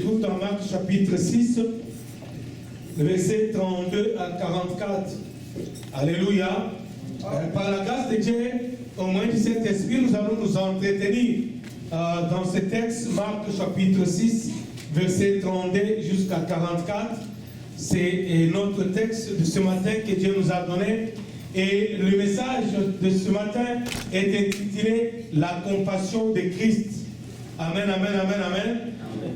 trouve dans Marc chapitre 6, versets 32 à 44. Alléluia. Par la grâce de Dieu, au moyen du Saint-Esprit, nous allons nous entretenir dans ce texte, Marc chapitre 6, versets 32 jusqu'à 44. C'est notre texte de ce matin que Dieu nous a donné. Et le message de ce matin est intitulé « La compassion de Christ ». Amen, amen, amen, amen.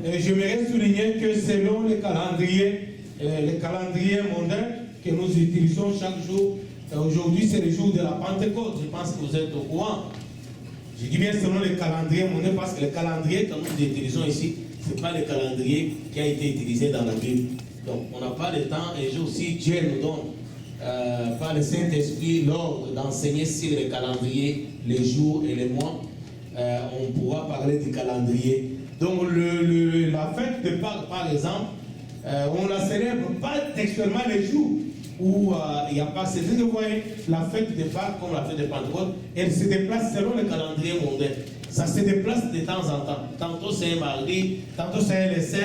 Et j'aimerais souligner que selon le calendrier mondain que nous utilisons chaque jour, aujourd'hui c'est le jour de la Pentecôte. Je pense que vous êtes au courant. Je dis bien selon le calendrier mondain parce que le calendrier que nous utilisons ici, ce n'est pas le calendrier qui a été utilisé dans la Bible. Donc on n'a pas le temps et aussi Dieu nous donne par le Saint-Esprit l'ordre d'enseigner sur le calendrier, les jours et les mois. On pourra parler du calendrier. Donc la fête de Pâques, par exemple, on la célèbre pas textuellement les jours où il n'y a pas. C'est que vous voyez la fête de Pâques comme la fête de Pentecôte, elle se déplace selon le calendrier mondain. Ça se déplace de temps en temps. Tantôt c'est un mardi, tantôt c'est le 5,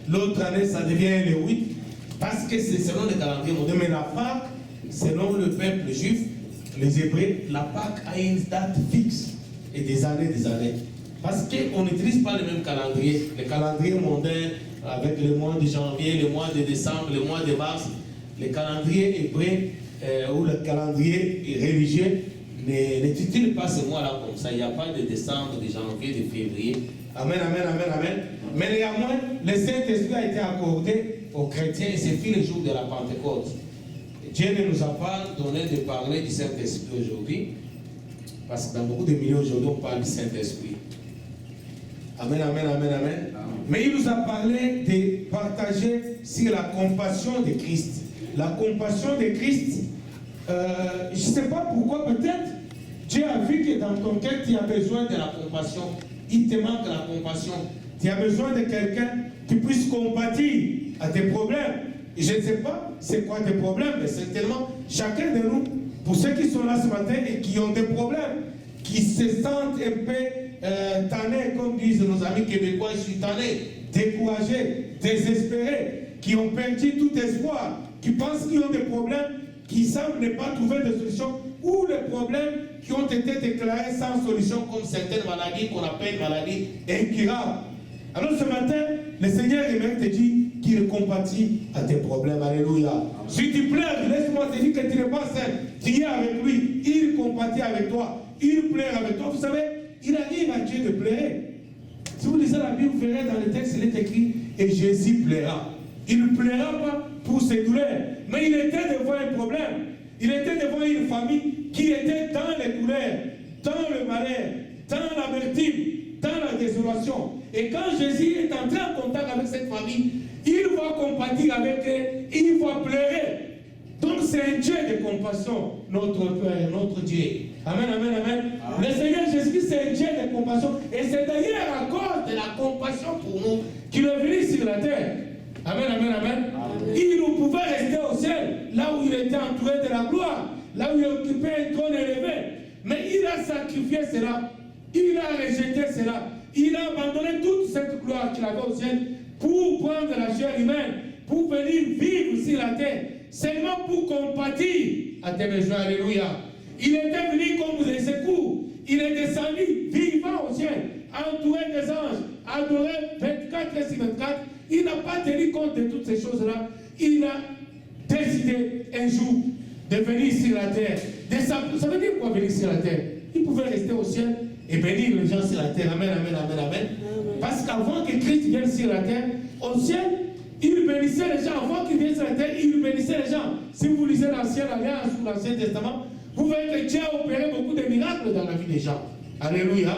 l'autre année ça devient le 8, parce que c'est selon le calendrier mondain. Mais la Pâques, selon le peuple juif, les Hébreux, la Pâques a une date fixe et des années. Parce qu'on n'utilise pas le même calendrier. Le calendrier mondain, avec le mois de janvier, le mois de décembre, le mois de mars, le calendrier hébreu ou le calendrier religieux ne titule pas ce mois-là comme ça. Il n'y a pas de décembre, de janvier, de février. Amen, amen, amen, amen. Mais néanmoins, le Saint-Esprit a été accordé aux chrétiens et c'est fini le jour de la Pentecôte. Dieu ne nous a pas donné de parler du Saint-Esprit aujourd'hui, parce que dans beaucoup de milieux aujourd'hui, on parle du Saint-Esprit. Amen, amen, amen, amen, amen. Mais il nous a parlé de partager sur la compassion de Christ. La compassion de Christ, je ne sais pas pourquoi, peut-être, Dieu a vu que dans ton cœur, tu as besoin de la compassion. Il te manque la compassion. Tu as besoin de quelqu'un qui puisse compatir à tes problèmes. Et je ne sais pas c'est quoi tes problèmes, mais certainement, chacun de nous, pour ceux qui sont là ce matin et qui ont des problèmes, qui se sentent un peu tannés, comme disent nos amis québécois, je suis tanné, découragés, désespérés, qui ont perdu tout espoir, qui pensent qu'ils ont des problèmes, qui semblent ne pas trouver de solution, ou les problèmes qui ont été déclarés sans solution, comme certaines maladies qu'on appelle maladies incurables. Alors ce matin, le Seigneur lui-même te dit qu'il compatit à tes problèmes. Alléluia. Si tu pleures, laisse-moi te dire que tu n'es pas seul. Tu es avec lui. Il compatit avec toi. Il pleure avec toi. Vous savez, il arrive à Dieu de pleurer. Si vous lisez la Bible, vous verrez dans le texte, il est écrit « Et Jésus pleura ». Il ne pleura pas pour ses douleurs, mais il était devant un problème. Il était devant une famille qui était dans les douleurs, dans le malheur, dans l'amertume, dans la désolation. Et quand Jésus est entré en contact avec cette famille, il va compatir avec eux, il va pleurer. Donc c'est un Dieu de compassion, notre Père, notre Dieu. Amen, amen, amen. Amen. Le Seigneur Jésus, c'est un Dieu de compassion. Et c'est d'ailleurs à cause de la compassion pour nous qu'il est venu sur la terre. Amen, amen, amen. Amen. Il nous pouvait rester au ciel, là où il était entouré de la gloire, là où il occupait un trône élevé. Mais il a sacrifié cela, il a rejeté cela, il a abandonné toute cette gloire qu'il avait au ciel pour prendre la chair humaine, pour venir vivre sur la terre, seulement pour compatir à tes besoins. Alléluia. Il était venu comme des secours, il est descendu vivant au ciel, entouré des anges, adoré 24 heures sur 24. Il n'a pas tenu compte de toutes ces choses-là. Il a décidé un jour de venir sur la terre. Ça veut dire quoi venir sur la terre? Il pouvait rester au ciel et bénir les gens sur la terre. Amen, amen, amen, amen. Parce qu'avant que Christ vienne sur la terre, au ciel, il bénissait les gens. Avant qu'il vienne sur la terre, il bénissait les gens. Si vous lisez l'Ancienne Alliance ou l'Ancien Testament, vous verrez que Dieu a opéré beaucoup de miracles dans la vie des gens. Alléluia.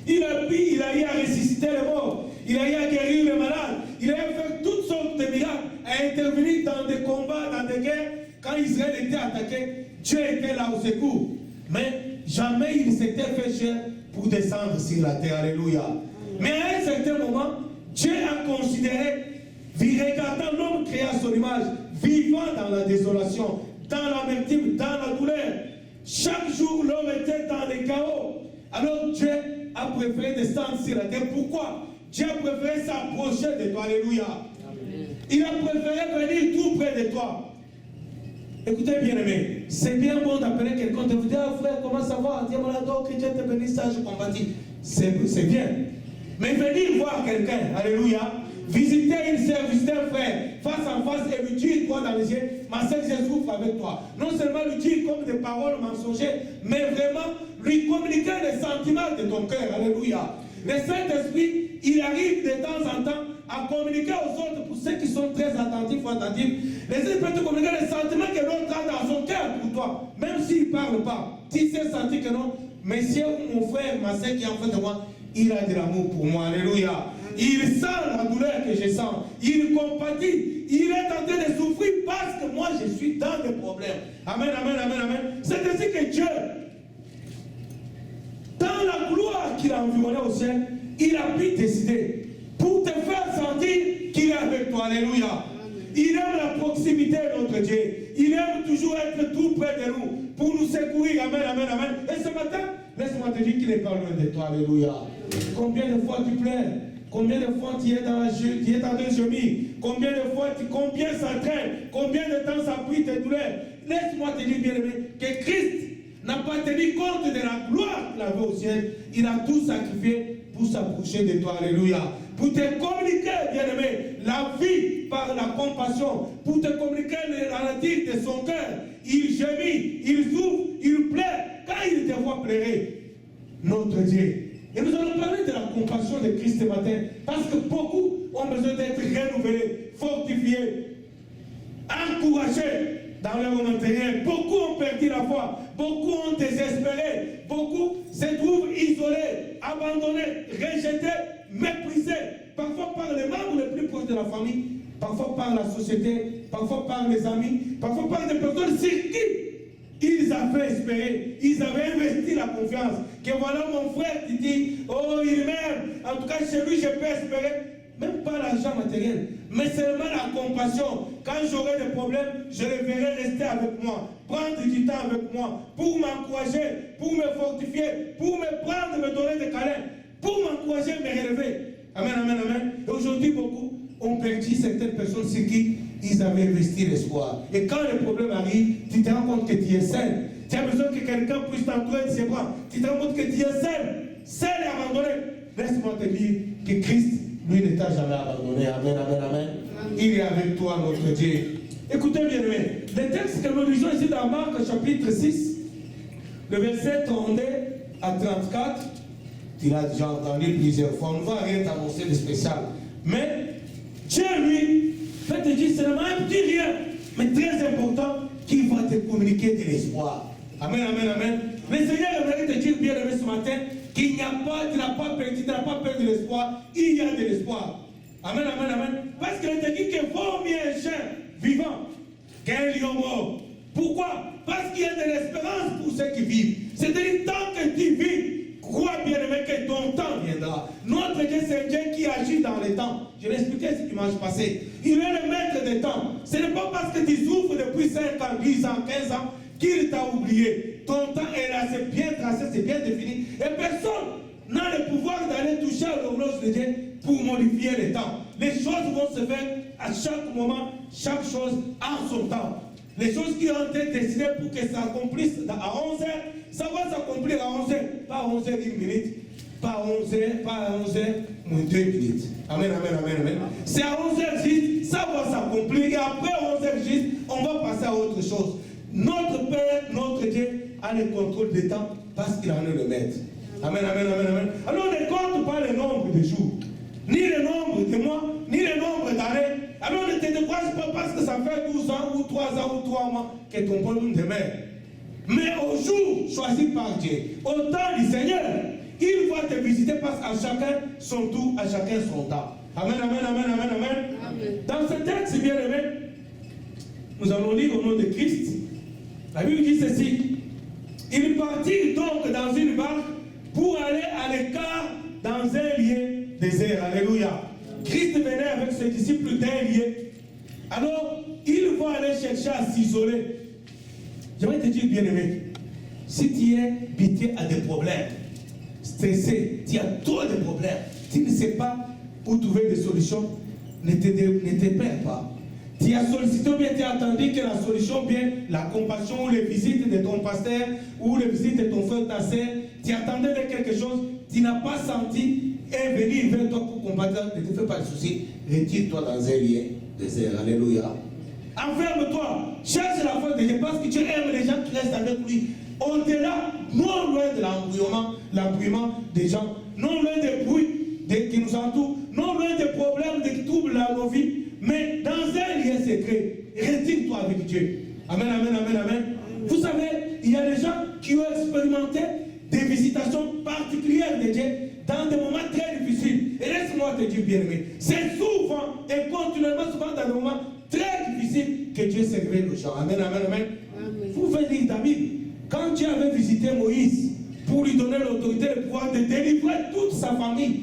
Il a eu à ressusciter les morts. Il a eu à guérir les malades. Il a eu à faire toutes sortes de miracles. À intervenir dans des combats, dans des guerres. Quand Israël était attaqué, Dieu était là au secours. Mais jamais il s'était fait cher pour descendre sur la terre. Alléluia. Mais à un certain moment, Dieu a considéré, regardant l'homme créé à son image, vivant dans la désolation, dans l'amertume, dans la douleur. Chaque jour, l'homme était dans le chaos. Alors Dieu a préféré descendre sur la terre. Pourquoi? Dieu a préféré s'approcher de toi. Alléluia. Il a préféré venir tout près de toi. Écoutez bien aimé, c'est bien bon d'appeler quelqu'un, de vous dire, ah frère, comment ça va? Dieu que Dieu te bénisse, ça je compatis. C'est bien. Mais venir voir quelqu'un, alléluia, visiter une sœur, visiter un frère, face à face et lui dire quoi dans les yeux, ma sœur, je souffre avec toi. Non seulement lui dire comme des paroles mensongères, mais vraiment lui communiquer les sentiments de ton cœur, alléluia. Le Saint-Esprit, il arrive de temps en temps à communiquer aux autres, pour ceux qui sont très attentifs ou attentifs. Les autres peuvent te communiquer les sentiments que l'autre a dans son cœur pour toi, même s'il ne parle pas. Tu sais sentir que non, monsieur ou mon frère, ma soeur qui est en face de moi, il a de l'amour pour moi, alléluia. Il sent la douleur que je sens, il compatit, il est en train de souffrir parce que moi je suis dans des problèmes. Amen, amen, amen, amen. C'est ainsi que Dieu, dans la gloire qu'il a environnée au ciel, il a pu décider pour te faire sentir qu'il est avec toi. Alléluia. Il aime la proximité de notre Dieu. Il aime toujours être tout près de nous pour nous secourir. Amen, amen, amen. Et ce matin, laisse-moi te dire qu'il n'est pas loin de toi. Alléluia. Combien de fois tu pleures? Combien de fois tu es dans la tu es en train de gémir? Combien de fois combien ça traîne? Combien de temps ça prie tes douleurs? Laisse-moi te dire, bien aimé, que Christ n'a pas tenu compte de la gloire qu'il avait au ciel. Il a tout sacrifié pour s'approcher de toi. Alléluia. Pour te communiquer, bien-aimé, la vie par la compassion, pour te communiquer la nature de son cœur. Il gémit, il souffre, il pleure. Quand il te voit pleurer, notre Dieu. Et nous allons parler de la compassion de Christ ce matin, parce que beaucoup ont besoin d'être renouvelés, fortifiés, encouragés dans leur monde intérieur. Beaucoup ont perdu la foi, beaucoup ont désespéré, beaucoup se trouvent isolés, abandonnés, rejetés, méprisés, parfois par les membres les plus proches de la famille, parfois par la société, parfois par les amis, parfois par des personnes sur qui ils avaient espéré, ils avaient investi la confiance, que voilà mon frère qui dit, oh il m'aime, en tout cas chez lui je peux espérer, même pas l'argent matériel, mais seulement la compassion. Quand j'aurai des problèmes, je le verrai rester avec moi, prendre du temps avec moi, pour m'encourager, pour me fortifier, pour me prendre, me donner des câlins, pour m'encourager, me relever. Amen, amen, amen. Et aujourd'hui, beaucoup ont perdu certaines personnes sur qui ils avaient investi l'espoir. Et quand le problème arrive, tu te rends compte que tu es seul. Tu as besoin que quelqu'un puisse t'entourer de ses bras. Tu te rends compte que tu es seul et abandonné. Laisse-moi te dire que Christ, lui, ne t'a jamais abandonné. Amen, amen, amen. Il est avec toi, notre Dieu. Écoutez bien, aimé. Le texte que nous lisons ici dans Marc, chapitre 6, le verset 32 à 34, tu l'as déjà entendu plusieurs fois. On ne va rien t'annoncer de spécial. Mais Dieu, lui, va te dire seulement un petit rien, mais très important, qui va te communiquer de l'espoir. Amen, amen, amen. Le Seigneur aimerait te dire, bien aimé, ce matin, qu'il n'y a pas, tu n'as pas perdu, tu n'as pas perdu de l'espoir. Il y a de l'espoir. Amen, amen, amen. Parce qu'il te dit qu'il vaut mieux un chien vivant qu'un lion mort. Pourquoi? Parce qu'il y a de l'espérance pour ceux qui vivent. C'est-à-dire, tant que tu vis, crois bien aimé que ton temps viendra. Notre Dieu, c'est un Dieu qui agit dans les temps. Je l'ai expliqué ce dimanche passé. Il est le maître des temps. Ce n'est pas parce que tu souffres depuis 5 ans, 10 ans, 15 ans qu'il t'a oublié. Ton temps est là, c'est bien tracé, c'est bien défini. Et personne n'a le pouvoir d'aller toucher à l'horloge de Dieu pour modifier les temps. Les choses vont se faire à chaque moment, chaque chose en son temps. Les choses qui ont été destinées pour que ça accomplisse à 11h, ça va s'accomplir à 11h, pas à 11h 1 minute, pas à 11h, pas à 11h moins 2 minutes. Amen, amen, amen, amen. C'est à 11h juste, ça va s'accomplir et après 11h juste, on va passer à autre chose. Notre Père, notre Dieu, a le contrôle des temps parce qu'il en est le maître. Amen, amen, amen, amen. Alors ne compte pas le nombre de jours, ni le nombre de mois, ni le nombre d'années. Alors ne te décourage pas parce que ça fait 12 ans ou 3 ans ou 3 mois que ton problème demeure. Mais au jour choisi par Dieu, au temps du Seigneur, il va te visiter parce qu'à chacun son tour, à chacun son temps. Amen, amen, amen, amen, amen. Amen. Dans ce texte, bien aimé, nous allons lire au nom de Christ. La Bible dit ceci. Il partit donc dans une barque pour aller à l'écart dans un lieu désert. Alléluia. Christ venait avec ses disciples d'un lieu. Alors, il va aller chercher à s'isoler. J'aimerais te dire, bien-aimé, si tu es buté à des problèmes, stressé, tu as trop de problèmes, tu ne sais pas pour trouver des solutions, ne te perds pas. Tu as sollicité ou bien tu as attendu que la solution, bien la compassion ou les visites de ton pasteur ou les visites de ton frère, ta sœur, tu attendais de quelque chose, tu n'as pas senti et venir vers toi pour combattre, ne te fais pas de soucis, retire-toi dans un lieu désert. Alléluia. Enferme-toi, cherche la foi de Dieu parce que tu aimes les gens qui restent avec lui. Au-delà, non loin de l'embrouillement des gens, non loin des bruits qui nous entourent, non loin des problèmes qui troublent nos vies, mais dans un lieu secret, retire-toi avec Dieu. Amen, amen, amen, amen. Vous savez, il y a des gens qui ont expérimenté des visitations particulières de Dieu dans des moments très difficiles. Et laisse-moi te dire, bien-aimé, c'est souvent et continuellement souvent dans des moments très difficiles que Dieu s'est révélé aux gens. Amen, amen, amen. Vous pouvez lire David. Quand Dieu avait visité Moïse pour lui donner l'autorité et le pouvoir de délivrer toute sa famille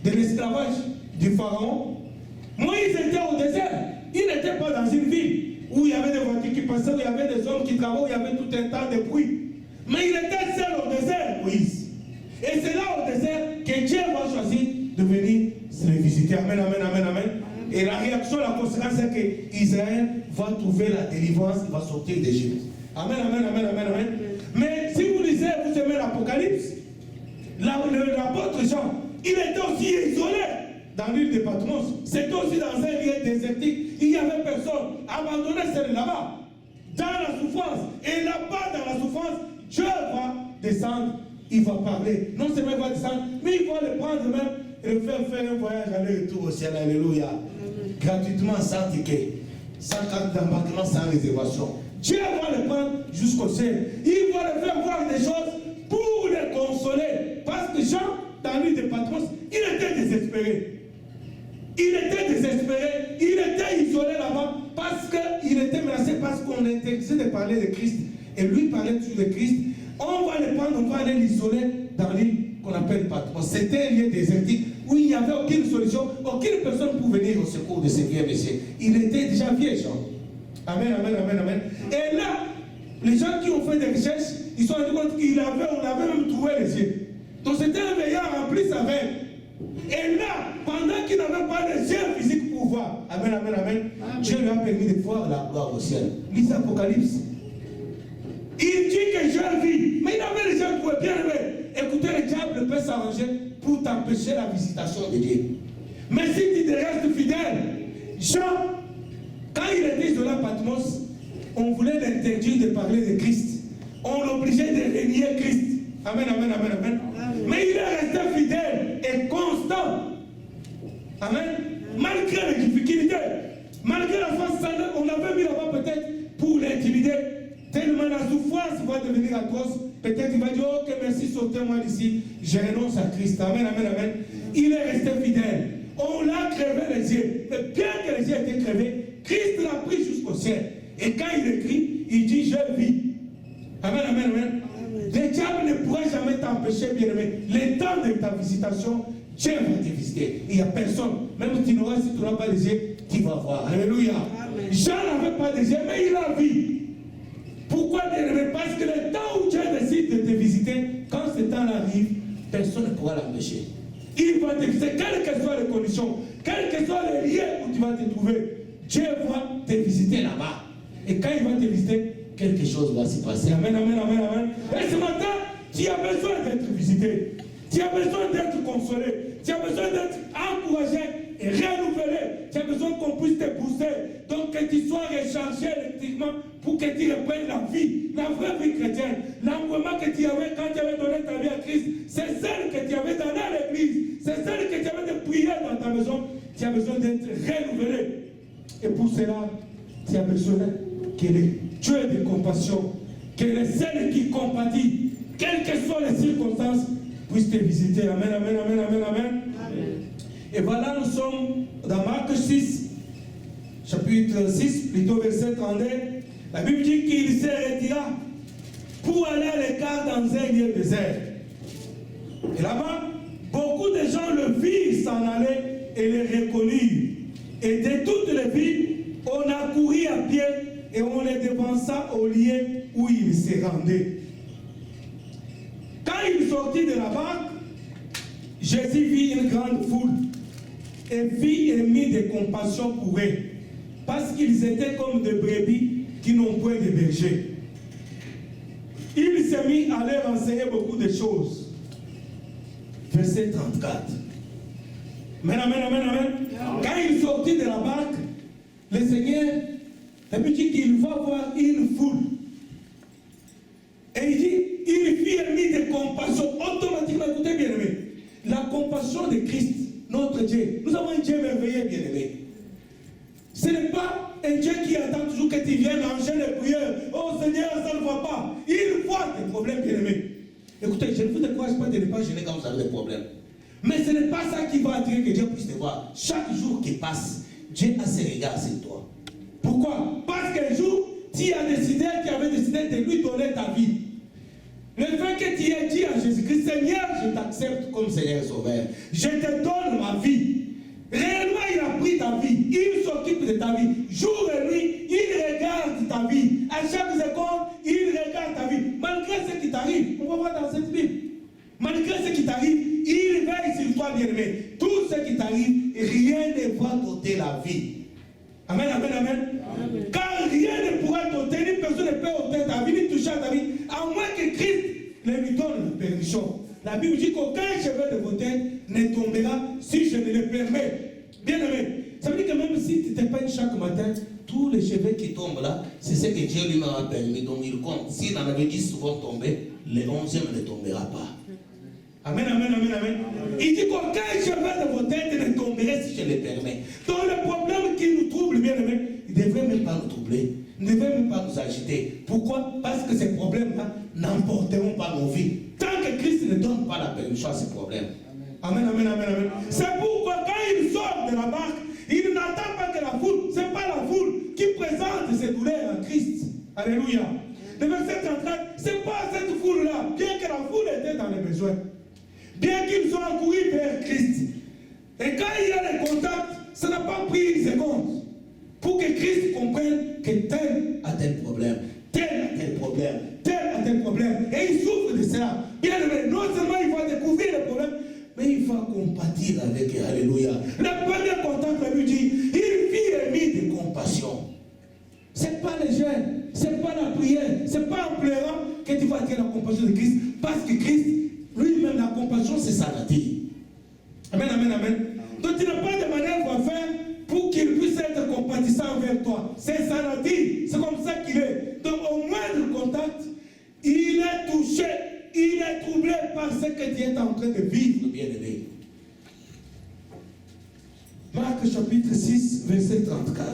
de l'esclavage du pharaon, Moïse était au désert. Il n'était pas dans une ville où il y avait des voitures qui passaient, où il y avait des hommes qui travaillaient, où il y avait tout un tas de bruit. Mais il était seul au désert, Moïse. Et c'est là au désert que Dieu va choisir de venir se les visiter. Amen, amen, amen, amen. Et la réaction, la conséquence, c'est que Israël va trouver la délivrance, il va sortir d'Égypte. Amen, amen, amen, amen, amen. Mais si vous lisez, vous aimez l'Apocalypse, l'apôtre Jean, il était aussi isolé dans l'île de Patmos. C'était aussi dans un lieu désertique. Il n'y avait personne. Abandonné, c'est là-bas. Dans la souffrance. Et là-bas, dans la souffrance, Dieu va descendre. Il va parler. Non seulement il va descendre, mais il va le prendre même et le faire un voyage aller-retour au ciel. Alléluia. Gratuitement, sans ticket. Sans carte d'embarquement, sans réservation. Dieu va le prendre jusqu'au ciel. Il va le faire voir des choses pour le consoler. Parce que Jean, dans l'île de Patmos, il était désespéré. Il était désespéré, il était isolé là-bas parce qu'il était menacé, parce qu'on interdisait de parler de Christ. Et lui parlait toujours de Christ. On va le prendre, on va aller l'isoler dans l'île qu'on appelle Patmos. C'était un lieu désertique où il n'y avait aucune solution, aucune personne pour venir au secours de ce vieux monsieur. Il était déjà vieux, Jean. Amen, amen, amen, amen. Et là, les gens qui ont fait des recherches, ils se sont rendus compte on avait même trouvé les yeux. Donc c'était un veillard rempli sa veine. Et là, pendant qu'il n'avait pas les yeux physiques pour voir, amen, amen, amen, Dieu lui a permis de voir la gloire au ciel. Lisez l'Apocalypse. Il dit que Dieu vit, mais il avait les yeux pour bien aimer. Écoutez, le diable peut s'arranger pour t'empêcher la visitation de Dieu. Mais si tu restes fidèle, Jean, quand il était isolé à Patmos, on voulait l'interdire de parler de Christ. On l'obligeait de renier Christ. Amen, amen, amen, amen. Mais il est resté fidèle et constant. Amen. Malgré les difficultés, malgré la force, on avait mis là-bas peut-être pour l'intimider. Tellement la souffrance va devenir atroce. Peut-être il va dire, ok, merci, sortez-moi d'ici. Je renonce à Christ. Amen, amen, amen. Il est resté fidèle. On l'a crevé les yeux. Mais bien que les yeux étaient crevés, Christ l'a pris jusqu'au ciel. Et quand il écrit, il dit, je vis. Amen, amen, amen. Le diable ne pourra jamais t'empêcher, bien-aimé. Le temps de ta visitation, Dieu va te visiter. Il n'y a personne. Même si tu n'auras pas les yeux, tu vas voir. Alléluia. Amen. Jean n'avait pas les yeux, mais il a vu. Pourquoi, bien-aimé? Parce que le temps où Dieu décide de te visiter, quand ce temps arrive, personne ne pourra l'empêcher. Il va te visiter, quelles que soient les conditions, quels que soient les lieux où tu vas te trouver. Dieu va te visiter là-bas. Et quand il va te visiter, quelque chose va se passer. Amen, amen, amen, amen. Et ce matin, tu as besoin d'être visité. Tu as besoin d'être consolé. Tu as besoin d'être encouragé et renouvelé. Tu as besoin qu'on puisse te pousser. Donc que tu sois rechargé électriquement pour que tu reprennes la vie, la vraie vie chrétienne. L'engouement que tu avais quand tu avais donné ta vie à Christ, c'est celle que tu avais donnée à l'église. C'est celle que tu avais de prier dans ta maison. Tu as besoin d'être renouvelé. Et pour cela, tu as besoin que le Dieu de compassion, que le seul qui compatit, quelles que soient les circonstances, puisse te visiter. Amen, amen, amen, amen, amen. Amen. Et voilà, nous sommes dans Marc 6, chapitre 6, plutôt verset 32. La Bible dit qu'il se retira pour aller à l'écart dans un lieu désert. Et là-bas, beaucoup de gens le virent s'en aller et le reconnurent. Et de toutes les villes, on a couru à pied et on les dévança au lieu où il se rendait. Quand il sortit de la barque, Jésus vit une grande foule et fit émis de compassion pour eux, parce qu'ils étaient comme des brebis qui n'ont point de berger. Il s'est mis à leur enseigner beaucoup de choses. Verset 34. Amen, amen, amen, amen. Quand il sortit de la barque, le Seigneur, il dit qu'il va voir une foule. Et il dit, il fit émis de compassion. Automatiquement, écoutez bien aimé, la compassion de Christ, notre Dieu. Nous avons un Dieu merveilleux, bien aimé. Ce n'est pas un Dieu qui attend toujours que tu viennes en jeûne et prière. Oh Seigneur, ça ne va pas. Il voit tes problèmes, bien aimé. Écoutez, je ne vous décourage pas de ne pas gêner quand vous avez des problèmes. Mais ce n'est pas ça qui va attirer que Dieu puisse te voir. Chaque jour qui passe, Dieu a ses regards sur toi. Pourquoi? Parce qu'un jour, tu avais décidé de lui donner ta vie. Le fait que tu aies dit à Jésus-Christ, Seigneur, je t'accepte comme Seigneur et Sauveur. Je te donne ma vie. Réellement, il a pris ta vie. Il s'occupe de ta vie. Jour et nuit, il regarde ta vie. À chaque seconde, il regarde ta vie. Malgré ce qui t'arrive, on va voir dans cette Bible. Malgré ce qui t'arrive, il veille sur toi, bien-aimé. Tout ce qui t'arrive, rien ne va t'ôter la vie. Amen, amen, amen. Amen. Car rien ne pourra t'ôter, ni personne ne peut ôter ta vie, ni toucher à ta vie, à moins que Christ ne lui donne la permission. La Bible dit qu'aucun cheveu de vos têtes ne tombera si je ne le permets. Bien aimé, ça veut dire que même si tu te peignes chaque matin, tous les cheveux qui tombent là, c'est ce que Dieu lui m'a permis. Donc il compte. S'il en avait 10 souvent tombés, le 11e ne tombera pas. Amen, amen, amen, amen. Il dit qu'aucun cheveu de vos têtes ne tomberait si je le permets. Donc le problème qui nous trouble, bien aimé, il ne devrait même pas nous troubler. Il ne devrait même pas nous agiter. Pourquoi? Parce que ces problèmes-là n'emporteront pas nos vies. Tant que Christ ne donne pas la permission à ces problèmes. Amen, amen, amen, amen. C'est pourquoi quand il sort de la barque, il n'attend pas que la foule, ce n'est pas la foule qui présente ses douleurs à Christ. Alléluia. Le verset 34, ce n'est pas cette foule-là, bien que la foule était dans les besoins. Bien qu'ils soient accourus vers Christ. Et quand il y a le contact, ça n'a pas pris une seconde. Pour que Christ comprenne que tel a tel problème, tel a tel problème, tel a tel problème. Et il souffre de cela. Bien aimé, non seulement il va découvrir le problème, mais il va compatir avec eux. Alléluia. Le premier contact, la Bible dit, il fit émis de compassion. Ce n'est pas les jeûnes, ce n'est pas la prière, ce n'est pas en pleurant que tu vas attirer la compassion de Christ. Parce que Christ, lui-même, la compassion, c'est sa nature. Amen, amen, amen. Donc tu n'as pas de manière à faire pour qu'il puisse être compatissant envers toi. C'est sa nature. C'est comme ça qu'il est. Donc au moindre contact, il est touché, il est troublé par ce que tu es en train de vivre, bien-aimé. Marc chapitre 6, verset 34.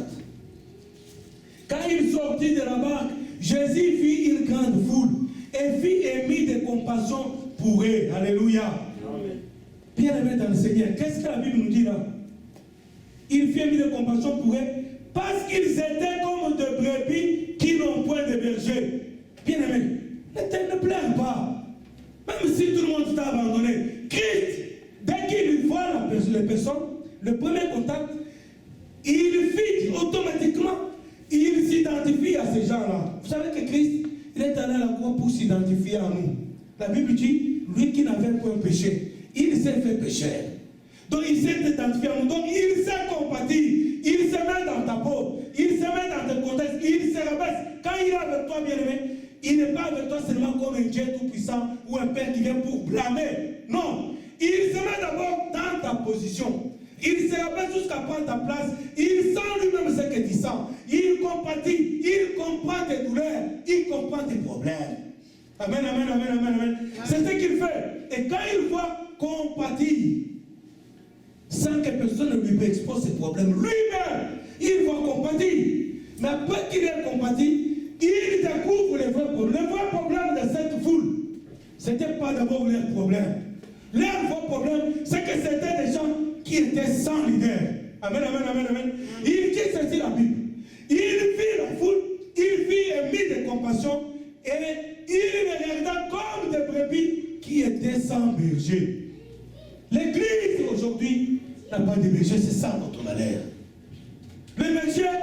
Quand il sortit de la barque, Jésus vit une grande foule et fit émis de compassion pour eux. Alléluia. Amen. Bien-aimé dans le Seigneur, qu'est-ce que la Bible nous dit là? Il fit émis de compassion pour eux parce qu'ils étaient comme de brebis qui n'ont point de berger. Bien-aimé, ne pleure pas. Même si tout le monde t'a abandonné, Christ, dès qu'il voit les personnes, le premier contact, il fit automatiquement, il s'identifie à ces gens-là. Vous savez que Christ, il est allé à la croix pour s'identifier à nous. La Bible dit, lui qui n'avait point péché, il s'est fait pécheur. Donc il s'est identifié à nous. Donc il s'est compati. Il se met dans ta peau. Il se met dans ton contexte. Il se rabaisse. Quand il est avec toi, bien-aimé, il n'est pas avec toi seulement comme un Dieu tout-puissant ou un Père qui vient pour blâmer. Non. Il se met d'abord dans ta position. Il se rabaisse jusqu'à prendre ta place. Il sent lui-même ce que tu sens. Il compatit. Il comprend tes douleurs. Il comprend tes problèmes. Amen, amen, amen, amen, amen. C'est ce qu'il fait. Et quand il voit compatir, sans que personne ne lui expose ses problèmes, lui-même, il va compatir. Mais après qu'il ait compati, il découvre les vrais problèmes. Le vrai problème de cette foule, ce n'était pas d'abord leur problème. Leur vrai problème, c'est que c'était des gens qui étaient sans leader. Amen, amen, amen, amen. Il dit ceci la Bible. Il vit la foule, il vit émis de compassion, et il les regarda comme des brebis qui étaient sans berger. L'église aujourd'hui n'a pas de berger, c'est ça notre malheur. Les bergers,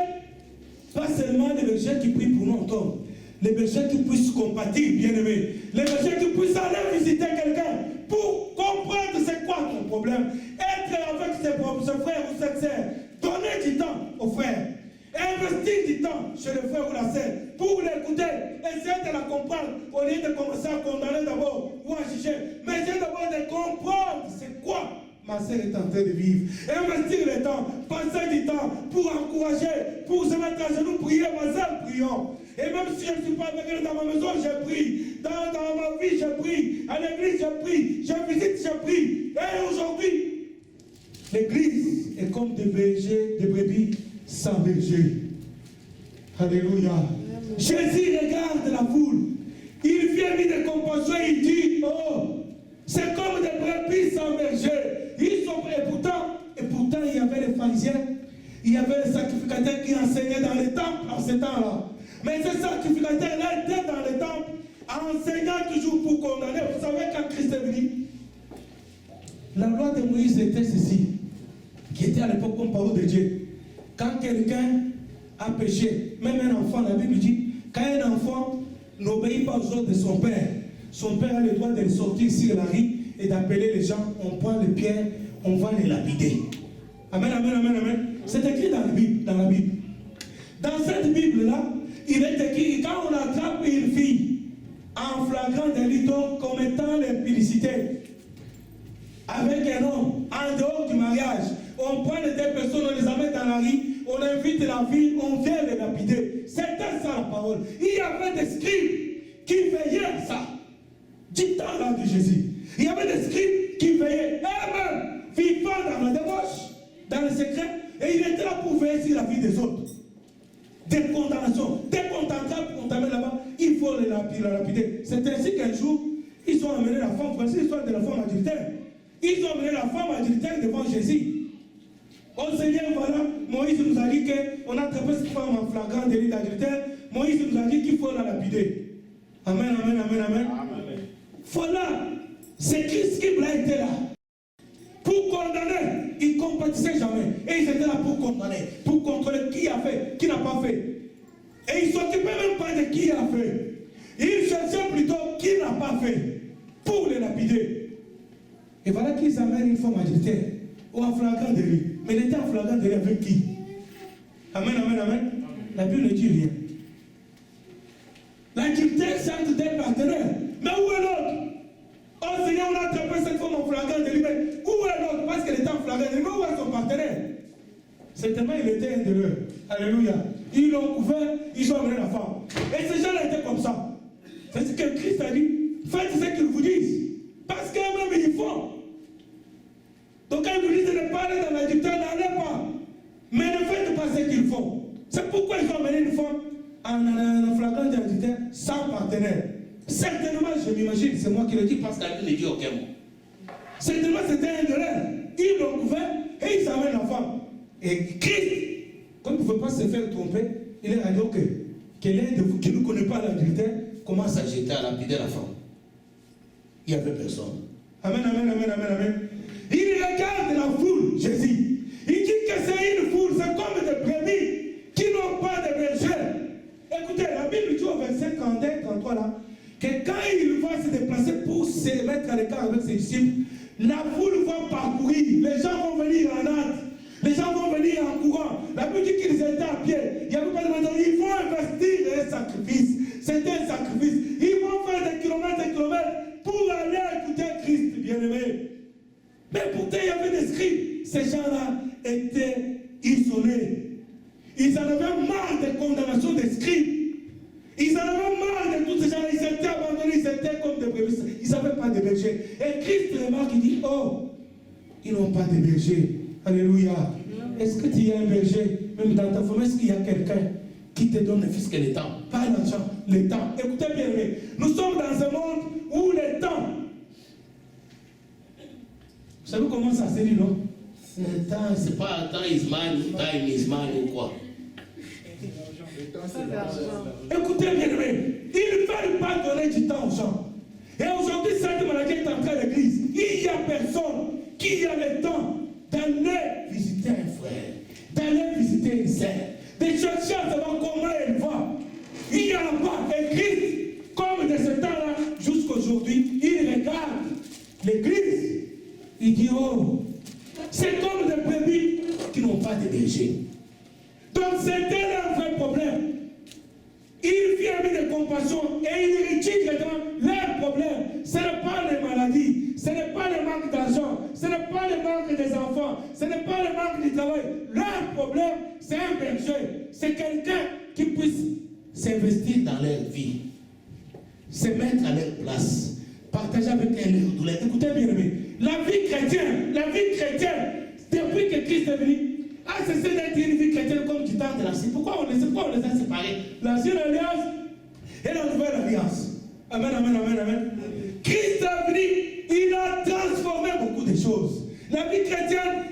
pas seulement les bergers qui prient pour nous entendre, les bergers qui puissent compatir, bien-aimés, les bergers qui puissent aller visiter quelqu'un pour comprendre c'est quoi ton problème, être avec ses frères ou ses sœurs. Donnez du temps aux frères. Investir du temps chez le frère ou la sœur pour l'écouter, essayer de la comprendre au lieu de commencer à condamner d'abord ou à juger. Mais essayez d'abord de comprendre c'est quoi ma sœur est en train de vivre. Investir le temps, passer du temps pour encourager, pour se mettre à genoux, prier, ma sœur, prions. Et même si je ne suis pas avec elle dans ma maison, je prie. Dans ma vie, je prie. À l'église, je prie. Je visite, je prie. Et aujourd'hui, l'église est comme des bergers, des brebis sans berger. Alléluia. Jésus regarde la foule. Il vient mis de compassion et il dit, oh, c'est comme des brebis sans berger. Ils sont prêts. Et pourtant, il y avait les pharisiens, il y avait les sacrificateurs qui enseignaient dans les temples en ce temps-là. Mais ces sacrificateurs-là étaient dans les temples, enseignant toujours pour condamner. Vous savez, quand Christ est venu, la loi de Moïse était ceci, qui était à l'époque comme parole de Dieu. Quand quelqu'un a péché, même un enfant, la Bible dit, quand un enfant n'obéit pas aux ordres de son père a le droit de sortir sur la rue et d'appeler les gens, on prend les pierres, on va les lapider. Amen, amen, amen, amen. C'est écrit dans la Bible. Dans cette Bible-là, il est écrit, quand on attrape une fille en flagrant délit commettant l'impudicité avec un homme en dehors du mariage, on prend les deux personnes, on les amène dans la rue, on invite la ville, on vient les lapider. C'était ça la parole. Il y avait des scribes qui veillaient à ça. Du temps là de Jésus. Il y avait des scribes qui veillaient eux-mêmes, vivant dans la débauche, dans le secret, et il était là pour veiller sur la vie des autres. Des condamnations. Dès qu'on t'attrape, on t'amène là-bas, il faut la lapider. C'est ainsi qu'un jour, ils ont amené la femme, voici l'histoire de la femme adultère. Ils ont amené la femme adultère devant Jésus. Oh Seigneur, voilà, Moïse nous a dit qu'on a attrapé cette femme en flagrant délit d'adultère. Moïse nous a dit qu'il faut la lapider. Amen, amen, amen, amen. Voilà, c'est Christ qui était là. Pour condamner, ils ne compatissaient jamais. Et ils étaient là pour condamner, pour contrôler qui a fait, qui n'a pas fait. Et ils ne s'occupaient même pas de qui a fait. Ils cherchaient plutôt qui n'a pas fait, pour les lapider. Et voilà qu'ils amènent une femme adultère, ou en flagrant délit. Mais il était en flagrant délit avec qui? Amen, amen, amen. La Bible ne dit rien. L'adultère, c'est entre des partenaires. Mais où est l'autre? Oh Seigneur, on a attrapé cette femme en flagrant délit. Mais où est l'autre? Parce qu'elle était en flagrant délit. Mais où est son partenaire? Certainement, il était un de leurs. Alléluia. Ils l'ont couvert, ils ont amené la femme. Et ces gens-là étaient comme ça. C'est ce que Christ a dit. Faites ce qu'ils vous disent. Parce qu'eux-mêmes, ils font. Donc quand ils vous disent de ne pas aller dans l'adultère, n'allez pas. Mais ne faites pas ce qu'ils font. C'est pourquoi ils ont amené une femme en flagrant d'adultère sans partenaire. Certainement, je m'imagine, c'est moi qui le dis parce qu'elle ne dit aucun mot. Certainement, c'était un de leurs. Ils l'ont couvert et ils amènent la femme. Et Christ, comme il ne pouvait pas se faire tromper, il a dit que l'un de vous qui ne connaît pas l'adultère commence à jeter, à lapider la femme. Il n'y avait personne. Amen, amen, amen, amen, amen. Il regarde la foule, Jésus. Il dit que c'est une foule, c'est comme des brebis qui n'ont pas de berger. Écoutez, la Bible dit au verset 31, 33 là, que quand il va se déplacer pour se mettre à l'écart avec ses disciples, la foule va parcourir, les gens vont venir en hâte, les gens vont venir en courant. La Bible dit qu'ils étaient à pied, il n'y avait pas de maison, ils vont investir un sacrifice. C'était un sacrifice. Ils vont faire des kilomètres pour aller écouter Christ, bien-aimé. Mais pourtant, il y avait des scribes. Ces gens-là étaient isolés. Ils en avaient marre des condamnations des scribes. Ils en avaient marre de tous ces gens-là. Ils étaient abandonnés, ils étaient comme des brebis. Ils n'avaient pas de berger. Et Christ remarque, il dit, oh, ils n'ont pas de berger. Alléluia. Est-ce que tu y as un berger? Même dans ta famille, est-ce qu'il y a quelqu'un qui te donne le fisc et le temps? Pas l'argent, le temps. Écoutez bien, nous sommes dans un monde où le temps. Vous savez comment ça se dit, non? Le temps, c'est pas temps is money, time is money ou quoi? Écoutez bien, ils ne veulent pas donner du temps aux gens. Et aujourd'hui, cette maladie est entrée à l'église. Il n'y a personne qui a le temps d'aller visiter un frère, d'aller visiter une sœur, de chercher à savoir comment elle va. Il n'y en a pas. Et Christ, comme de ce temps-là jusqu'à aujourd'hui, il regarde l'église. Il dit, oh, c'est Donc c'était un vrai problème. Il vient avec des compassions et il retire directement leurs problèmes. Ce n'est pas les maladies, ce n'est pas le manque d'argent, ce n'est pas le manque des enfants, ce n'est pas le manque du travail. Leur problème, c'est un berger. C'est quelqu'un qui puisse s'investir dans leur vie, se mettre à leur place, partager avec eux leur douleur. Écoutez bien, aimé, la vie chrétienne, depuis que Christ est venu, a cessé d'être une vie chrétienne comme du temps de l'Ancien. Pourquoi on les a séparés? L'Ancienne Alliance et la Nouvelle Alliance. Amen, amen, amen, amen. Christ est venu, il a transformé beaucoup de choses. La vie chrétienne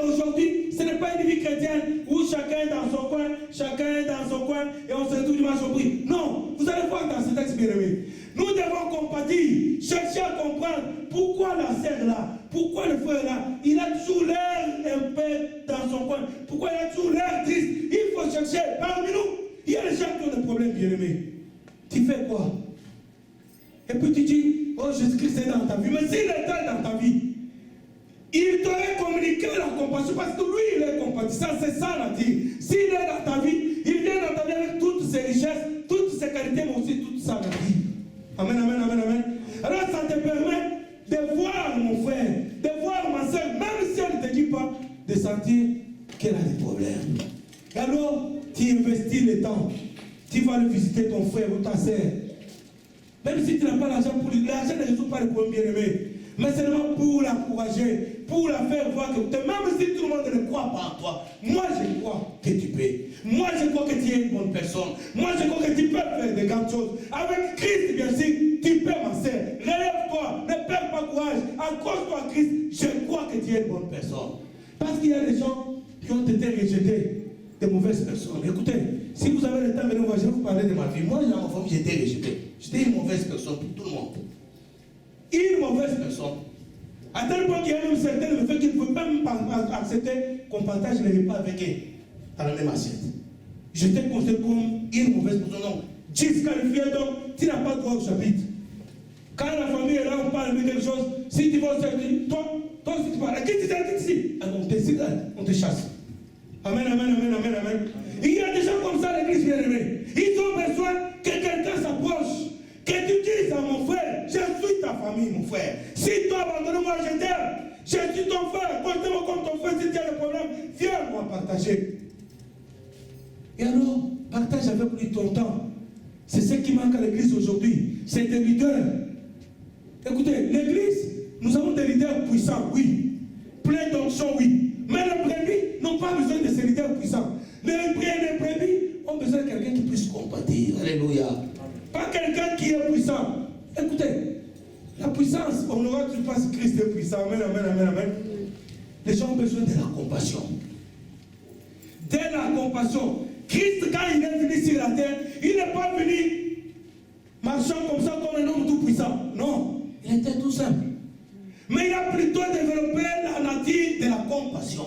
aujourd'hui, ce n'est pas une vie chrétienne où chacun est dans son coin, et on se retrouve dimanche au prix. Non, vous allez voir dans cet texte bien aimé. Nous devons compatir, chercher à comprendre pourquoi la sœur là, pourquoi le frère là, il a toujours l'air un peu dans son coin, pourquoi il a toujours l'air triste. Il faut chercher parmi nous. Il y a des gens qui ont des problèmes bien aimés. Tu fais quoi? Et puis tu dis, oh Jésus-Christ est dans ta vie. Mais s'il est dans ta vie, il t'aurait communiqué la compassion parce que lui, il est compatissant. C'est ça la vie. S'il est dans ta vie, il vient dans ta vie avec toutes ses richesses, toutes ses qualités, mais aussi toute sa vie. Amen, amen, amen, amen. Alors ça te permet de voir mon frère, de voir ma soeur, même si elle ne te dit pas, de sentir qu'elle a des problèmes. Et alors, tu investis le temps. Tu vas aller visiter ton frère ou ta soeur. Même si tu n'as pas l'argent pour lui, l'argent ne résout pas le problème bien aimé. Mais seulement pour l'encourager, pour la faire voir que même si tout le monde ne croit pas en toi, moi je crois que tu peux. Moi je crois que tu es une bonne personne. Moi je crois que tu peux faire de grandes choses. Avec Christ, bien sûr, tu peux, ma soeur. Relève-toi, ne perds pas courage. Accroche-toi à Christ. Je crois que tu es une bonne personne. Parce qu'il y a des gens qui ont été rejetés, des mauvaises personnes. Écoutez, si vous avez le temps, venez voir, je vais vous parler de ma vie. Moi, dans ma famille, j'étais rejeté. J'étais une mauvaise personne pour tout le monde. Une mauvaise personne. À tel point qu'il y a même certains le fait qu'ils ne peuvent même pas accepter qu'on partage les repas avec eux dans la même assiette. J'étais considéré comme une mauvaise personne. Donc, disqualifié, donc, tu n'as pas droit au chapitre. Quand la famille est là, on parle de quelque chose. Si tu vas au chapitre, toi, si tu parles, qui tu t'es ici? On te cite, on te chasse. Amen, amen, amen, amen, amen. Il y a des gens comme ça à l'église bien-aimée. Ils ont besoin que quelqu'un s'approche. Que tu dises à mon frère, je suis ta famille, mon frère. Si toi abandonnes moi, je t'aime. Je suis ton frère. Compte-moi comme ton frère. Si tu as des problèmes, viens-moi partager. Et alors, partage avec lui ton temps. C'est ce qui manque à l'église aujourd'hui. C'est des leaders. Écoutez, l'église, nous avons des leaders puissants, oui. Plein d'onction, oui. Mais les brebis n'ont pas besoin de ces leaders puissants. Les brebis ont besoin de quelqu'un qui puisse compatir. Alléluia. Pas quelqu'un qui est puissant. Écoutez, la puissance, on aura toujours pas si Christ est puissant. Amen, amen, amen, amen. Les gens ont besoin de la compassion. De la compassion. Christ, quand il est venu sur la terre, il n'est pas venu marchant comme ça comme un homme tout puissant. Non, il était tout simple. Mais il a plutôt développé la nature de la compassion.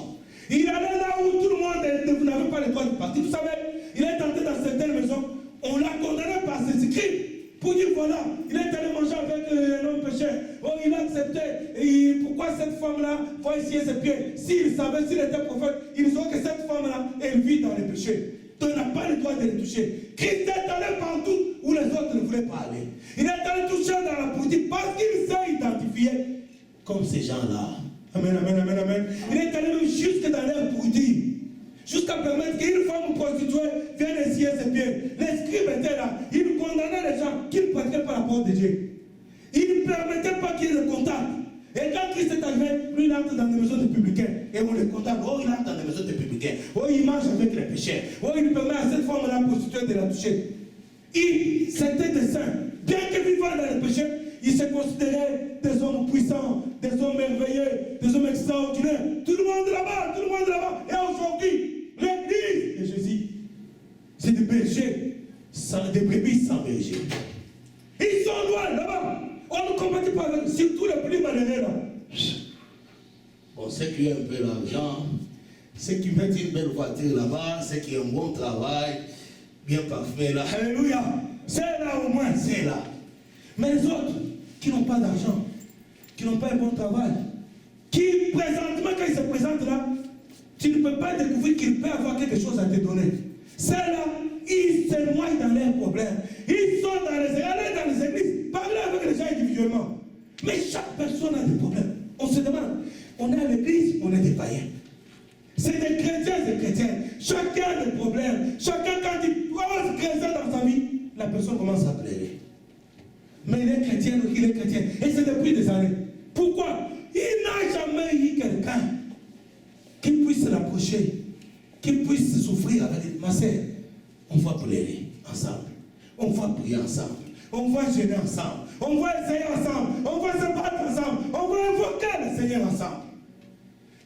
Il allait là où tout le monde n'avait pas le droit de partir. Vous savez, il est entré dans certaines maisons. On l'a condamné par ses écrits pour dire voilà, il est allé manger avec un homme pécheur. Oh, il a accepté. Et pourquoi cette femme-là faut essuyer ses pieds? S'il savait, s'il était prophète, il saurait que cette femme-là, elle vit dans les péchés. Donc il n'a pas le droit de les toucher. Christ est allé partout où les autres ne voulaient pas aller. Il est allé toucher dans la politique parce qu'il s'est identifié comme ces gens-là. Amen, amen, amen, amen. Il est allé jusque dans leur politique. Jusqu'à permettre qu'une femme prostituée vienne essuyer ses pieds. Les scribes étaient là. Ils condamnaient les gens qui ne prêtaient pas la parole de Dieu. Ils ne permettaient pas qu'il y ait le contact. Et quand Christ est arrivé, lui il entre dans les maisons des publicains. Et on le condamne. Oh, il entre dans les maisons des publicains. Oh, il mange avec les pécheurs. Oh, il permet à cette femme-là prostituée de la toucher. C'était des saints. Bien que vivant dans les péchés, ils se considéraient des hommes puissants, des hommes merveilleux, des hommes extraordinaires. Tout le monde là-bas, tout le monde là-bas. Et aujourd'hui, l'église de Jésus, c'est des bergers, des brebis sans berger. Ils sont loin là-bas. On ne compatit pas avec, surtout les plus malheureux là. Bon, ceux qui ont un peu d'argent, ceux qui mettent une belle voiture là-bas, ceux qui ont un bon travail, bien parfumé là. Alléluia. C'est là au moins, c'est là. Mais les autres qui n'ont pas d'argent, qui n'ont pas un bon travail, qui présentement, quand ils se présentent là, tu ne peux pas découvrir qu'il peut avoir quelque chose à te donner. Ceux-là, ils se noient dans leurs problèmes. Ils sont dans les églises, parlez avec les gens individuellement. Mais chaque personne a des problèmes. On se demande, on est à l'église, on est des païens. C'est des chrétiens. Chacun a des problèmes. Chacun, quand il ose chrétien dans sa vie, la personne commence à pleurer. Mais il est chrétien, donc il est chrétien. Et c'est depuis des années. Pourquoi? Il n'a jamais eu quelqu'un qui puisse l'approcher, qui puisse souffrir avec lui. Ma sœur, on va pleurer ensemble. On va prier ensemble. On va gêner ensemble. On va essayer ensemble. On va se battre ensemble. On va invoquer le Seigneur ensemble.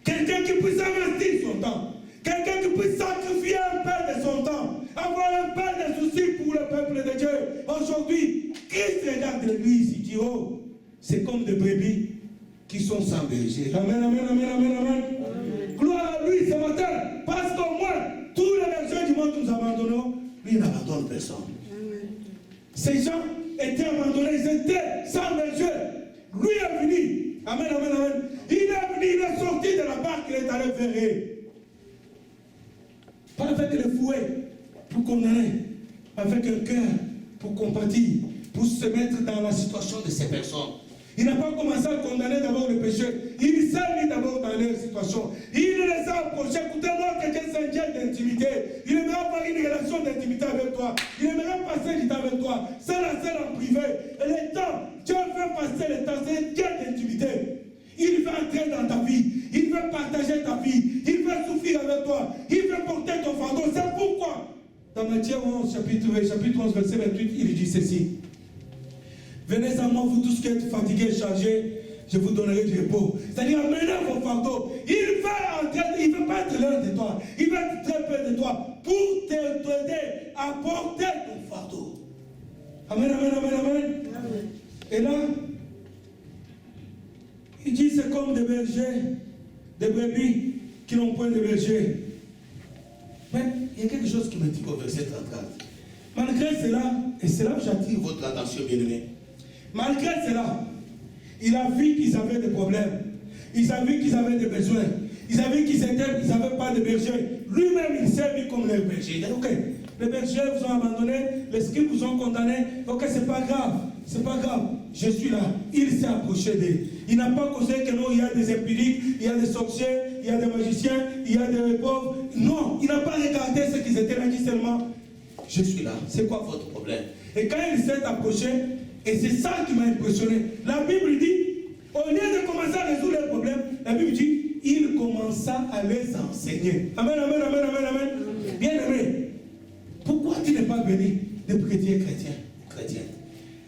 Quelqu'un qui puisse investir son temps. Quelqu'un qui puisse sacrifier un peu de son temps. Avoir un peu de soucis pour le peuple de Dieu. Aujourd'hui, Christ regarde l'église. Il dit, oh, c'est comme des brebis qui sont sans berger. Amen, amen, amen, amen, amen. Gloire à lui ce matin. Parce qu'au moins, tous les bergers du monde nous abandonnons. Lui, il n'abandonne personne. Ces gens étaient abandonnés, ils étaient sans berger. Lui est venu. Amen, amen, amen. Il est venu, il est sorti de la barque, il est allé vers eux. Pas avec le fouet pour condamner, avec un cœur pour compatir, pour se mettre dans la situation de ces personnes. Il n'a pas commencé à condamner d'abord le péché. Il s'est mis d'abord dans leur situation. Il les a approchés. Écoutez, l'autre Dieu, c'est un Dieu d'intimité. Il aimerait avoir une relation d'intimité avec toi. Il aimerait passer du temps avec toi. C'est en privé. Et le temps, Dieu veut passer le temps. C'est un Dieu d'intimité. Il veut entrer dans ta vie. Il veut partager ta vie. Il veut souffrir avec toi. Il veut porter ton fardeau. C'est pourquoi, dans Matthieu 11, chapitre 11, verset 28, il dit ceci. Venez à moi, vous tous qui êtes fatigués et chargés, je vous donnerai du repos. C'est-à-dire, amenez vos fardeaux. Il va entrer, il ne veut pas être l'un de toi. Il va être très peu de toi pour t'aider à porter ton fardeau. Amen, amen, amen, amen. Amen. Et là, il dit c'est comme des bergers, des brebis qui n'ont point de berger. Mais il y a quelque chose qui me dit au verset 34. Malgré cela, et c'est là que j'attire votre attention, bien-aimés. Malgré cela, il a vu qu'ils avaient des problèmes. Il a vu qu'ils avaient des besoins. Il a vu qu'ils n'avaient pas de berger. Lui-même, il s'est vu comme les bergers. Il a dit, ok, les bergers vous ont abandonné, les scribes vous ont condamné. Ok, c'est pas grave, c'est pas grave. Je suis là. Il s'est approché d'eux. Il n'a pas causé que non, il y a des impudiques, il y a des sorciers, il y a des magiciens, il y a des pauvres. Non, il n'a pas regardé ce qu'ils étaient là, il dit seulement, je suis là. C'est quoi votre problème? Et quand il s'est approché, et c'est ça qui m'a impressionné. La Bible dit, au lieu de commencer à résoudre les problèmes, la Bible dit, il commença à les enseigner. Amen, amen, amen, amen, amen. Bien aimé, pourquoi tu n'es pas béni de chrétien?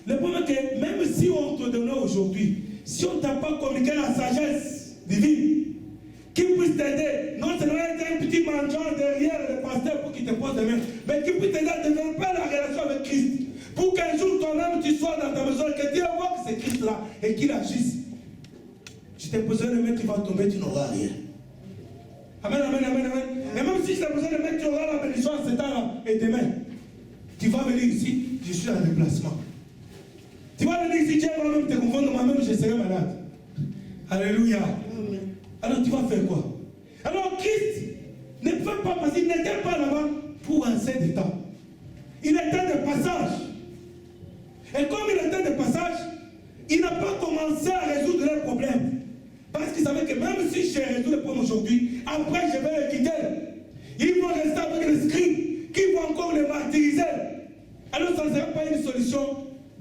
Le problème est que même si on te donnait aujourd'hui, si on ne t'a pas communiqué la sagesse divine, qui puisse t'aider, non seulement être un petit mangeant derrière le pasteur pour qu'il te pose des mains, mais qui puisse t'aider à développer la relation avec Christ. Pour qu'un jour toi-même tu sois dans ta maison et que Dieu voit que c'est Christ là et qu'il agisse. Je t'ai posé le main, tu vas tomber, tu n'auras rien. Amen, amen, amen, amen. Et même si je t'ai posé le main, tu auras la bénédiction à cet temps-là. Et demain, tu vas venir ici, je suis en déplacement. Tu vas venir ici, Dieu va même te confondre, moi-même je serai malade. Alléluia. Amen. Alors tu vas faire quoi? Alors Christ ne peut pas passer, il n'était pas là-bas pour un certain temps. Il était de passage. Et comme il était de passage, il n'a pas commencé à résoudre leurs problèmes. Parce qu'il savait que même si je résous les problèmes aujourd'hui, après je vais les quitter. Ils vont rester avec les scribes qui vont encore les martyriser. Alors ça ne sera pas une solution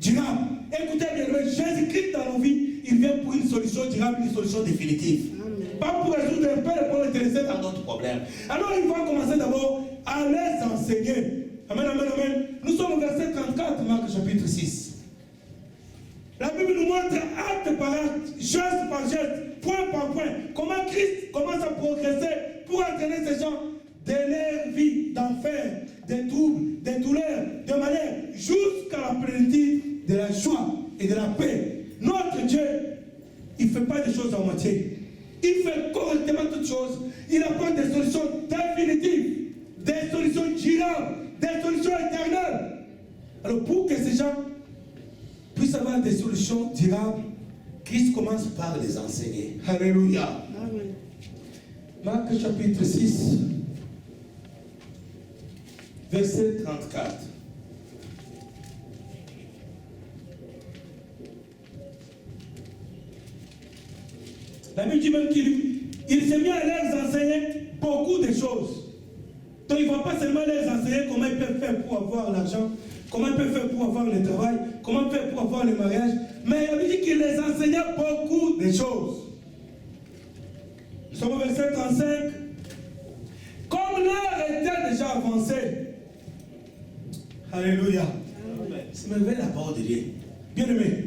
durable. Écoutez bien, Jésus-Christ dans nos vies, il vient pour une solution durable, une solution définitive. Amen. Pas pour résoudre un peu les problèmes, te laisser dans d'autres problèmes. Alors il va commencer d'abord à les enseigner. Amen, amen, amen. Nous sommes au verset 34, Marc chapitre 6. La Bible nous montre acte par acte, geste par geste, point par point, comment Christ commence à progresser pour entraîner ces gens de leur vie d'enfer, des troubles, des douleurs, de manière jusqu'à la plénitude de la joie et de la paix. Notre Dieu, il ne fait pas des choses à moitié. Il fait correctement toutes choses. Il apporte des solutions définitives, des solutions durables, des solutions éternelles. Alors pour que ces gens puissent avoir des solutions durables, Christ commence par les enseigner. Alléluia. Amen. Marc chapitre 6, verset 34. La Bible dit même qu'il s'est mis à leur enseigner beaucoup de choses. Donc il ne va pas seulement leur enseigner comment ils peuvent faire pour avoir l'argent, comment ils peuvent faire pour avoir le travail, comment ils peuvent faire pour avoir le mariage, mais il dit qu'il les enseignait beaucoup de choses. Nous sommes au verset 35. Comme l'heure était déjà avancée. Alléluia. C'est merveilleux la parole de Dieu. Bien aimé,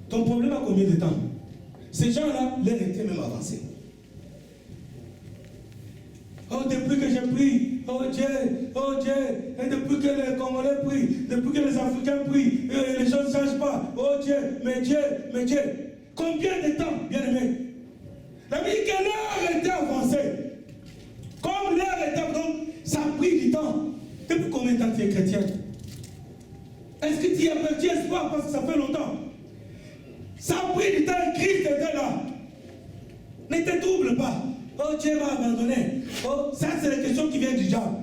ton problème a combien de temps? Ces gens-là, l'heure était même avancée. Oh, depuis que j'ai pris, oh Dieu, et depuis que les Congolais prient, depuis que les Africains prient, les choses ne changent pas. Oh Dieu, mais Dieu. Combien de temps, bien aimé? La vie que l'heure était avancée. Comme l'heure était avancée, ça a pris du temps. Depuis combien de temps tu es chrétien? Est-ce que tu as perdu espoir parce que ça fait longtemps? Ça a pris du temps, Christ était là. Ne te trouble pas. Oh, Dieu m'a abandonné. Oh, ça c'est la question qui vient du diable.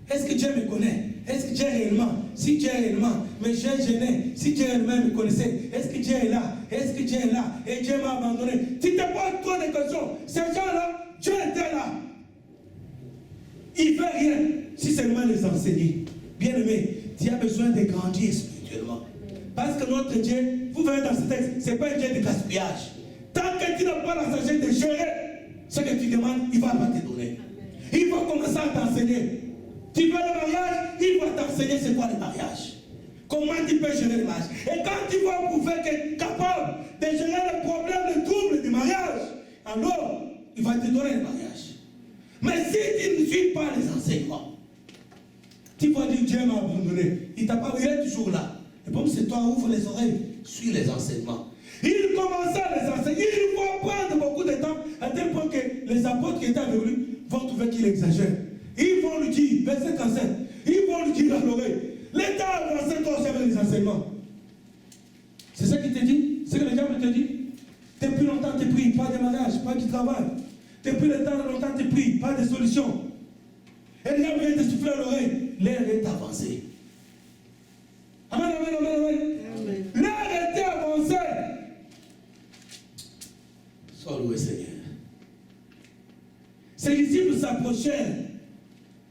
Est-ce que Dieu me connaît? Est-ce que Dieu est réellement? Si Dieu est réellement, mais j'ai gêné. Si Dieu réellement me connaissait, est-ce que Dieu est là? Est-ce que Dieu est là? Et Dieu m'a abandonné. Tu te poses trop de questions. Ces gens-là, Dieu était là. Il ne fait rien si seulement les enseigner. Bien aimé, tu as besoin de grandir spirituellement. Parce que notre Dieu, vous verrez dans ce texte, ce n'est pas un Dieu de gaspillage. Tant que tu n'as pas la sagesse de gérer ce que tu demandes, il ne va pas te donner. Il va commencer à t'enseigner. Tu veux le mariage, il va t'enseigner c'est quoi le mariage. Comment tu peux gérer le mariage. Et quand tu vas prouver que tu es capable de gérer le problème, le trouble du mariage, alors il va te donner le mariage. Mais si tu ne suis pas les enseignements, tu vas dire Dieu m'a abandonné. Il t'a pas, il est toujours là. Et comme c'est toi, ouvre les oreilles, suis les enseignements. Il commençait à les enseigner. Il faut prendre beaucoup de temps, à tel point que les apôtres qui étaient avec lui vont trouver qu'il exagère. Ils vont lui dire, verset 37, ils vont lui dire à l'oreille, l'État a avancé toi aussi avec les enseignements. C'est ça qu'il te dit? C'est ce que le diable te dit? Depuis longtemps tu pries, pas de mariage, pas de travail. Depuis longtemps tu pries, pas de solution. Et le diable vient te souffler à l'oreille. L'air est avancé. Amen, amen, amen, amen. L'air était avancé. Sois loué Seigneur. Ses disciples s'approchèrent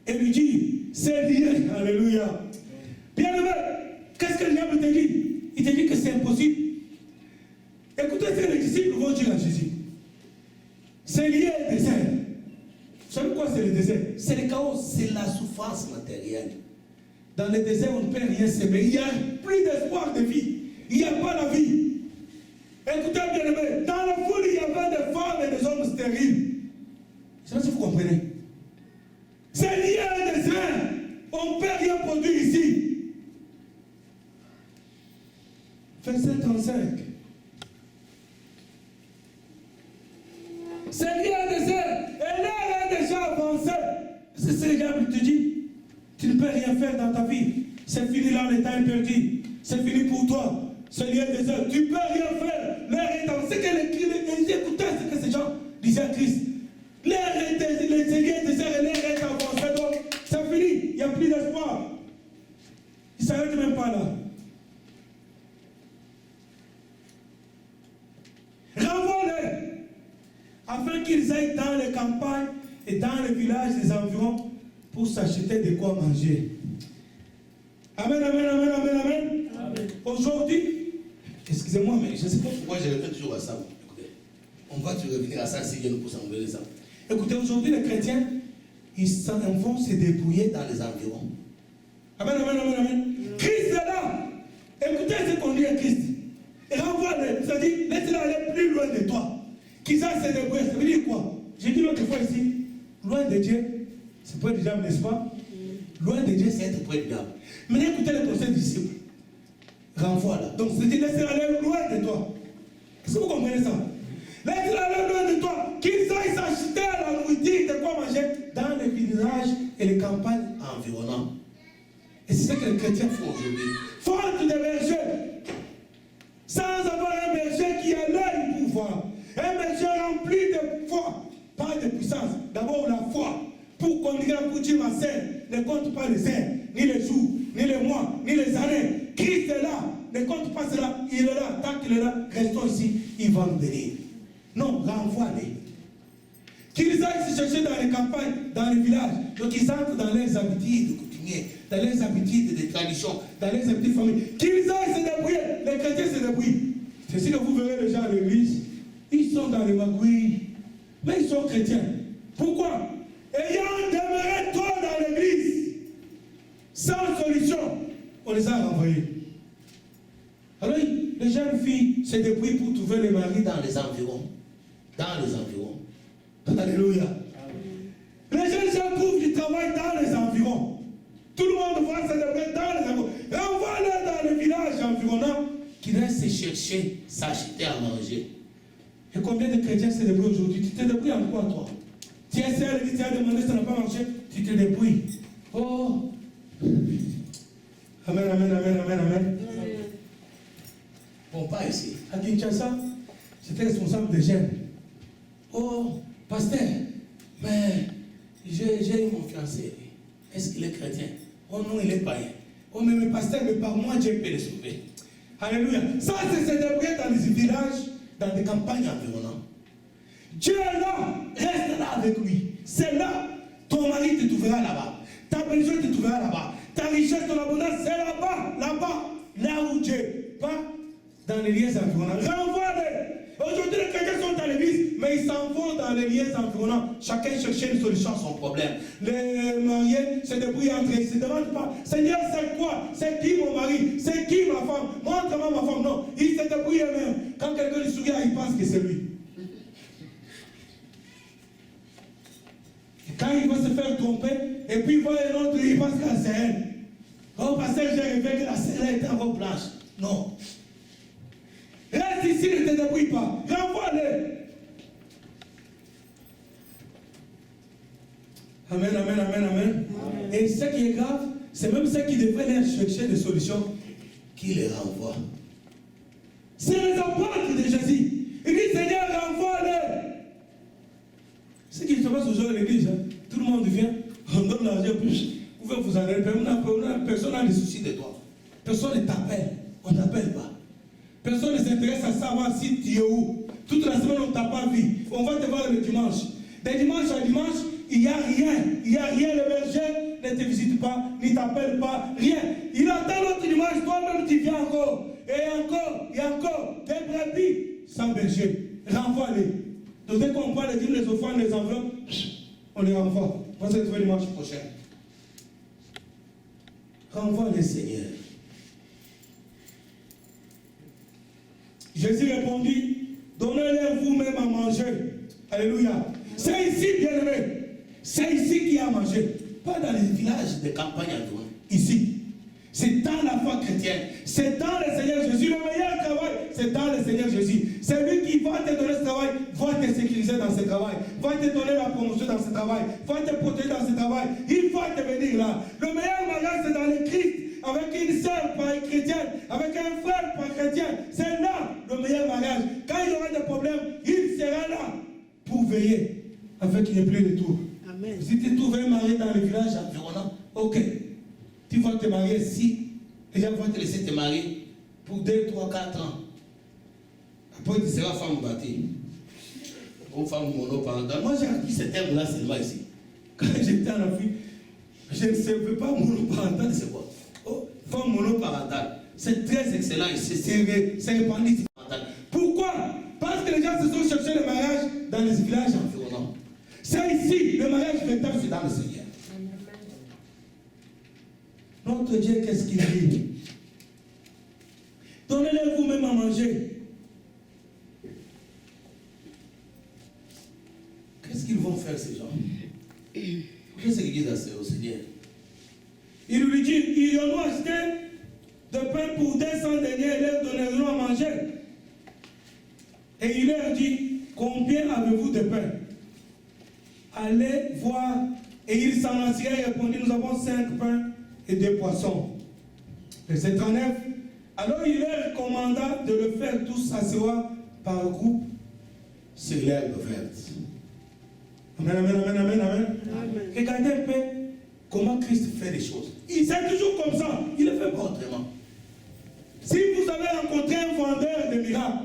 et lui dirent, c'est lié, alléluia. Bien aimé, qu'est-ce que le diable te dit? Il te dit que c'est impossible. Écoutez ce que les disciples vont dire à Jésus. C'est lié au désert. Vous savez quoi c'est le désert? C'est le chaos, c'est la souffrance matérielle. Dans le désert, on ne peut rien s'aimer. Il n'y a plus d'espoir de vie. Il n'y a pas la vie. Écoutez bien aimé, dans la foule, il y avait des femmes et des hommes stériles. Je ne sais pas si vous comprenez. C'est lié à un désert. On ne peut rien produire ici. Verset 35. C'est lié à un désert. Et l'air est déjà avancé. C'est ce que le diable te dit. Tu ne peux rien faire dans ta vie. C'est fini là, le temps est perdu. C'est fini pour toi. C'est lié au désert. Tu ne peux rien faire. L'air est avancé. C'est que les écoutez ce que ces gens disaient à Christ. L'air est lié au désert et l'air est avancé. Donc, c'est fini. Il n'y a plus d'espoir. Il ne s'arrête même pas là. Renvoie-les afin qu'ils aillent dans les campagnes et dans les villages des environs pour s'acheter de quoi manger. Amen, amen, amen, amen, amen. Amen. Aujourd'hui, excusez-moi, mais je ne sais pas pourquoi je répète toujours à ça. Écoutez, on va te revenir à ça si Dieu nous pousse à enlever ça. Écoutez, aujourd'hui, les chrétiens, ils vont se débrouiller dans les environs. Amen, amen, amen, amen. Christ est là. Écoutez ce qu'on dit à Christ. Et renvoie-les. Ça dit, laisse-les aller plus loin de toi. Qu'ils aillent se débrouiller. Ça veut dire quoi? J'ai dit l'autre fois ici, loin de Dieu, c'est près du diable, n'est-ce pas? Loin de Dieu, c'est être près du diable. Maintenant, écoutez les conseils des disciples. Renvoie-la. Donc, c'est dit, laisse-les aller loin de toi. Est-ce que vous comprenez ça? Laisse-les aller loin de toi. Qu'ils aillent s'acheter la nourriture, de quoi manger, dans les villages et les campagnes environnantes. Et c'est ça que les chrétiens font aujourd'hui. Faute de berger. Sans avoir un berger qui a l'œil pour voir. Un berger rempli de foi, pas de puissance. Miguel pour dire, ma sœur, ne compte pas les heures, ni les jours, ni les mois, ni les années. Christ est là, ne compte pas cela, il est là. Tant qu'il est là, restons ici, il va nous bénir. Non, renvoie-les. Qu'ils aillent se chercher dans les campagnes, dans les villages. Donc ils entrent dans leurs habitudes coutumières, dans leurs habitudes de tradition, dans leurs habitudes de famille. Qu'ils aillent se débrouiller, les chrétiens se débrouillent. C'est si que vous verrez les gens à l'église, ils sont dans les magouilles, mais ils sont chrétiens. Pourquoi? Ayant demeuré trop dans l'église, sans solution, on les a renvoyés. Alors, les jeunes filles se débrouillent pour trouver les maris dans les environs. Dans les environs. Alléluia. Les jeunes gens trouvent du travail dans les environs. Tout le monde va se débrouiller dans les environs. Renvoie-les dans les villages environnants qui restent se chercher, s'acheter à manger. Et combien de chrétiens se débrouillent aujourd'hui? Tu te débrouilles en quoi, toi? Tu essaies de dire, demandé, ça n'a pas marché, tu te débrouilles. Oh! Amen, amen, amen, amen, amen. Bon, pas ici. À Kinshasa, j'étais responsable des jeunes. Oh, pasteur, mais j'ai eu mon fiancé. Est-ce qu'il est chrétien? Oh non, il est païen. Oh, mais pasteur, mais par moi, Dieu peut le sauver. Alléluia. Ça, c'est se débrouiller dans les villages, dans des campagnes environnantes. Dieu est là, reste là avec lui. C'est là, ton mari te trouvera là-bas. Ta belle-sœur te trouvera là-bas. Ta richesse, ton abondance, c'est là-bas, là-bas. Là où Dieu, pas dans les lieux environnants. Renvoie-les. Aujourd'hui, les chrétiens sont dans l'église, mais ils s'en vont dans les lieux environnants. Chacun cherchait une solution à son problème. Les mariés se débrouillent entre eux. Ils ne se demandent pas, Seigneur, c'est quoi? C'est qui mon mari? C'est qui ma femme? Montre-moi ma femme. Non, ils se débrouillent eux-mêmes. Quand quelqu'un lui sourit, il pense que c'est lui. Quand il va se faire tromper, et puis il voit un autre, il pense que c'est elle. Oh, pasteur, j'ai rêvé que la scène était en robe blanche. Non. Reste ici, ne te débrouille pas. Renvoie-les. Amen, amen, amen, amen. Et ce qui est grave, c'est même ceux qui devraient aller chercher des solutions qui les renvoient. C'est les apôtres de Jésus. Il dit, Seigneur, renvoie-les. Ce qui se passe aujourd'hui à l'église, hein, tout le monde vient, on donne l'argent, puis vous pouvez vous en aller, personne n'a des soucis de toi. Personne ne t'appelle, on ne t'appelle pas. Personne ne s'intéresse à savoir si tu es où. Toute la semaine, on ne t'a pas vu. On va te voir le dimanche. De dimanche à dimanche, il n'y a rien. Il n'y a rien. Le berger ne te visite pas, ne t'appelle pas, rien. Il attend l'autre dimanche, toi-même tu viens encore. Et encore. Des brebis sans berger. Renvoie-les. Donc dès qu'on voit les dîmes, les offrandes, les enveloppes, on les renvoie. On va se retrouver dimanche prochain. Renvoie les seigneurs. Jésus répondit, donnez-leur vous-même à manger. Alléluia. C'est ici, bien-aimé. C'est ici qu'il y a à manger. Pas dans les villages de campagne à toi. Ici. C'est dans la foi chrétienne. C'est dans le Seigneur Jésus. Le meilleur travail, c'est dans le Seigneur Jésus. C'est lui qui va te donner ce travail, va te sécuriser dans ce travail, va te donner la promotion dans ce travail, va te protéger dans ce travail. Il va te venir là. Le meilleur mariage, c'est dans le Christ. Avec une sœur par chrétienne, avec un frère par chrétien. C'est là le meilleur mariage. Quand il y aura des problèmes, il sera là pour veiller afin qu'il n'y ait plus de tour. Amen. Si tu trouves un mari dans le village environnant, ok. Tu vas te marier si les gens vont te laisser te marier pour 2, 3, 4 ans. Après, tu seras femme bâtie. Ou femme monoparentale. Moi, j'ai appris ce terme-là seulement ici. Quand j'étais en Afrique, je ne savais pas monoparentale, c'est quoi? Oh, femme monoparentale. C'est très excellent ici. C'est répandu ici. Pourquoi? Parce que les gens se sont cherchés le mariage dans les villages environnants. C'est ici, le mariage véritable, c'est dans le Seigneur. Notre Dieu, qu'est-ce qu'il dit? Donnez-leur vous-même à manger. Qu'est-ce qu'ils vont faire, ces gens? Qu'est-ce qu'ils disent au Seigneur? Il lui dit, ils ont acheté de pain pour 200 deniers et leur donneront à manger. Et il leur dit, combien avez-vous de pain? Allez voir. Et il s'en assira et répondit, nous avons 5 pains et 2 poissons. Verset 39. Alors il leur commanda de le faire tous s'asseoir par groupe sur l'herbe verte. Amen, amen, amen, amen, amen. Regardez un peu comment Christ fait les choses. Il c'est toujours comme ça. Il ne fait pas autrement. Si vous avez rencontré un vendeur de miracles,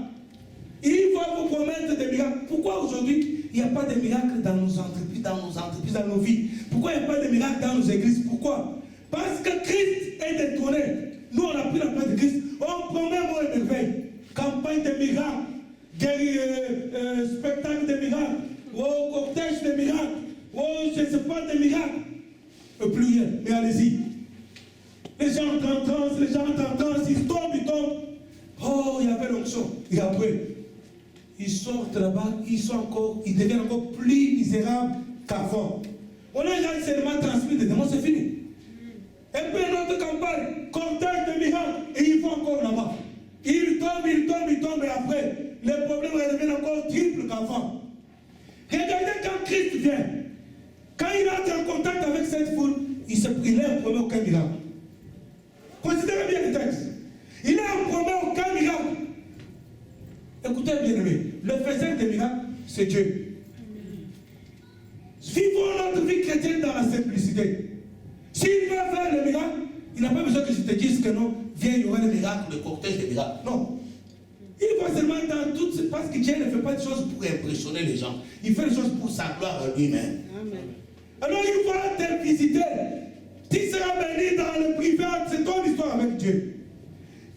il va vous promettre des miracles. Pourquoi aujourd'hui il n'y a pas de miracles dans nos entreprises, dans nos vies? Pourquoi il n'y a pas de miracles dans nos églises? Pourquoi? Parce que Christ est détourné. Nous, on a pris la place de Christ. On promet moi et merveille. Campagne de miracles, spectacle de miracles, cortège de miracles, je ne sais pas, de miracles. Plus rien, mais allez-y. Les gens entrent en transe, ils tombent. Oh, il y avait l'onction. Et après, ils sortent là-bas, ils deviennent encore plus misérables qu'avant. On a déjà seulement transmis des démons, c'est fini. Et puis notre campagne, cortège de miracles, et ils vont encore là-bas. Ils tombent, et après, les problèmes redeviennent encore triples qu'avant. Regardez quand Christ vient, quand il entre en contact avec cette foule, il ne promet aucun miracle. Considérez bien le texte. Il ne promet aucun miracle. Écoutez bien aimé, le faiseur des miracles, c'est Dieu. Vivons notre vie chrétienne dans la simplicité. S'il veut faire le miracle, il n'a pas besoin que je te dise que non, viens, il y aura le miracle, le cortège des miracles. Non. Il va seulement dans tout, parce que Dieu ne fait pas de choses pour impressionner les gens. Il fait des choses pour sa gloire à lui-même. Alors il va te visiter. Tu seras béni dans le privé, c'est ton histoire avec Dieu.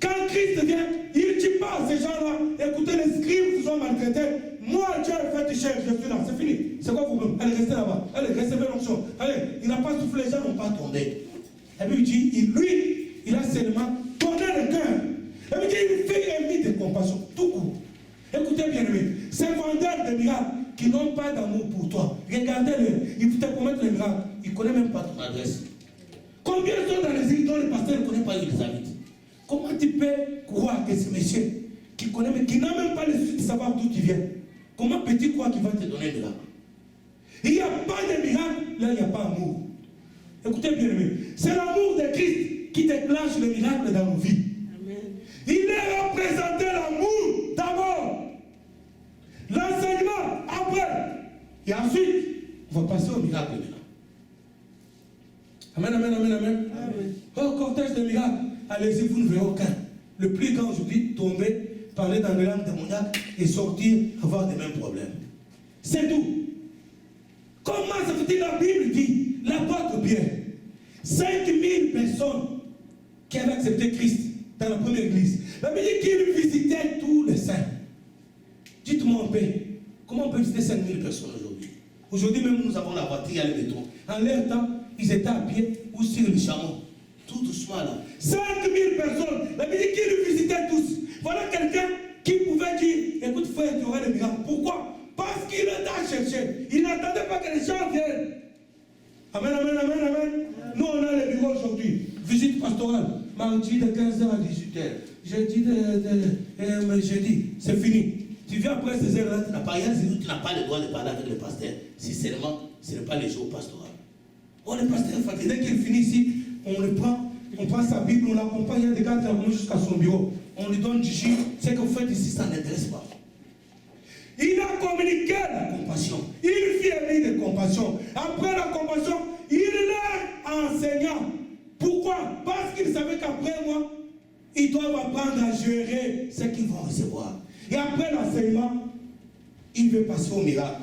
Quand Christ vient, il ne dit pas à ces gens-là, écoutez, les scribes vous ont maltraité. Moi, Dieu a fait cher, je suis là, c'est fini. C'est quoi vous problème? Allez, restez là-bas. Allez, recevez l'onction. Allez, il n'a pas soufflé, les gens n'ont pas tourné. Et puis il dit, lui, il a seulement tourné le cœur. Et puis il dit, il fait un mythe de compassion, tout court. Écoutez bien, aimé, ces vendeurs de miracles qui n'ont pas d'amour pour toi, regardez-le, ils te promettent les miracles, ils ne connaissent même pas ton adresse. Combien sont dans les îles dont le pasteur ne connaît pas Elisabeth? Comment tu peux croire que ce monsieur qui connaît, mais qui n'a même pas le souci de savoir d'où tu viens, comment peux-tu croire qu'il va te donner un miracle? Il n'y a pas de miracle, là il n'y a pas d'amour. Écoutez bien, aimé, c'est l'amour de Christ qui déclenche le miracle dans nos vies. Amen. Il est représenté l'amour d'abord, l'enseignement après, et ensuite, on va passer au miracle maintenant. Amen, amen, amen, amen. Au cortège de miracles, allez-y, vous ne verrez aucun. Le plus grand aujourd'hui, tomber, parler dans les langues démoniaques et sortir, avoir les mêmes problèmes. C'est tout. Comment ça fait-il? La Bible dit, l'apôtre Pierre, 5000 personnes qui avaient accepté Christ dans la première église. La Bible dit qu'il visitait tous les saints. Dites-moi en paix, comment on peut visiter 5000 personnes aujourd'hui? Aujourd'hui même, nous avons la voiture, il y a le métro. En leur temps, ils étaient à pied ou sur le chameau. Tout doucement là. 5000 personnes. La Bible dit qu'ils visitaient tous. Voilà quelqu'un qui pouvait dire, écoute frère, tu auras le miracle. Pourquoi? Parce qu'il est à chercher. Il n'attendait pas que les gens viennent. Amen, amen, amen, amen. Nous, on a le bureau aujourd'hui. Visite pastorale. Mardi de 15h à 18h. Jeudi, c'est fini. Tu viens après ces heures-là, tu n'as pas rien, tu n'as pas le droit de parler avec le pasteur. Si seulement, ce n'est pas les jours pastoraux. Oh, le pasteur est fatigué. Dès qu'il finit ici, on le prend, on prend sa Bible, on l'accompagne, il y a des gars qui vont jusqu'à son bureau. On lui donne du jus. Ce que vous faites ici, ça n'intéresse pas. Il a communiqué la compassion. Il fit un lit de compassion. Après la compassion, il leur enseignant. Pourquoi? Parce qu'il savait qu'après moi, ils doivent apprendre à gérer ce qu'ils vont recevoir. Et après l'enseignement, il veut passer au miracle.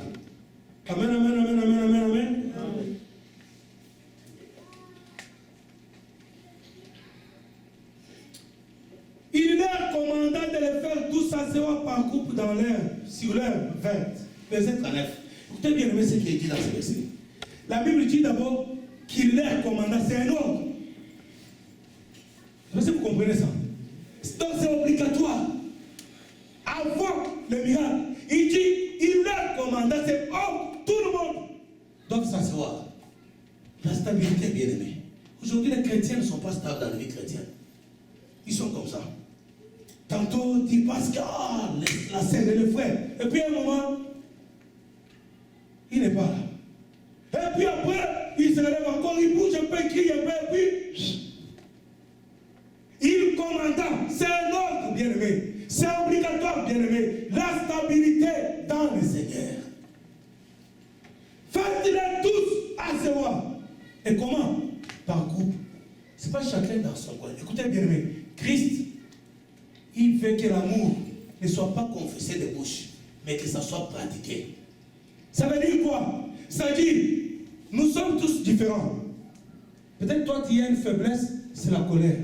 Amen, amen, amen, amen, amen, amen. Amen. Il leur commanda de les faire tous s'asseoir par groupe dans l'air, sur l'air 20. Verset 39. Écoutez bien ce qui est dit dans ce verset. La Bible dit d'abord qu'il leur commanda, c'est un ordre. Je ne sais pas si vous comprenez ça. Donc c'est obligatoire. Avant le miracle, il dit, il leur commanda, c'est ordre, tout le monde doit s'asseoir. La stabilité, bien aimé. Aujourd'hui, les chrétiens ne sont pas stables dans la vie chrétienne. Ils sont comme ça. Tantôt, tu penses que la sœur et le frère. Et puis à un moment, il n'est pas là. Et puis après, il se relève encore, il bouge un peu, il crie un peu, et puis il commanda. C'est un ordre, bien aimé. C'est obligatoire, bien aimé. La stabilité dans le Seigneur. par groupe. Ce n'est pas chacun dans son coin. Écoutez bien, aimé. Christ, il veut que l'amour ne soit pas confessé de bouche, mais que ça soit pratiqué. Ça veut dire quoi? Ça veut dire, nous sommes tous différents. Peut-être toi, tu as une faiblesse, c'est la colère.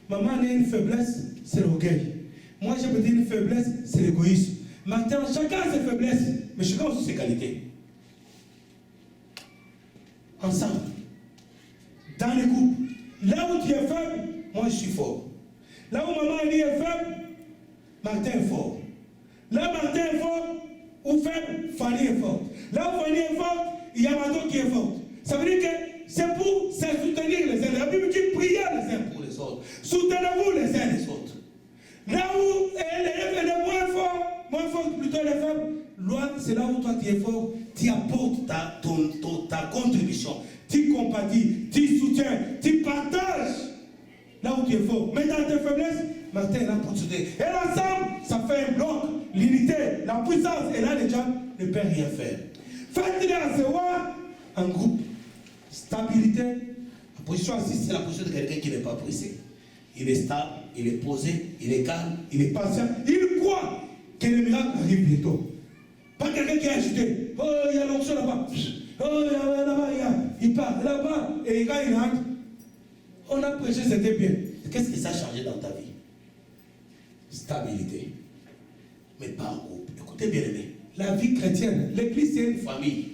Maman a une faiblesse, c'est l'orgueil. Moi, j'ai peut-être une faiblesse, c'est l'égoïsme. Maintenant, chacun a ses faiblesses, mais chacun a aussi ses qualités. Ensemble, dans les groupes, là où tu es faible, moi je suis fort. Là où maman est faible, Martin est fort. Là où Martin est fort, ou faible, Fanny est forte. Là où Fanny est forte, il y a Mato qui est forte. Ça veut dire que c'est pour se soutenir les uns. La Bible dit priez les uns pour les autres. Soutenez-vous les uns les autres. Là où elle est moins forte, plutôt elle est faible, c'est là où toi tu es fort, tu apportes ta contribution, tu compatis, tu soutiens, tu partages là où tu es fort. Mais dans tes faiblesses, Martin est là pour te soutenir. Et ensemble, ça fait un bloc, l'unité, la puissance. Et là, les gens ne peuvent rien faire. Faites-les recevoir en groupe. Stabilité. La position assise, c'est la position de quelqu'un qui n'est pas pressé. Il est stable, il est posé, il est calme, il est patient. Il croit que le miracle arrive bientôt. Pas quelqu'un qui est agité. Oh, il y a l'onction là-bas. Oh, là-bas, il part là-bas. Et quand il rentre, on a prêché, c'était bien. Qu'est-ce que ça a changé dans ta vie? Stabilité. Mais pas en groupe. Écoutez bien aimé. La vie chrétienne, l'église c'est une famille.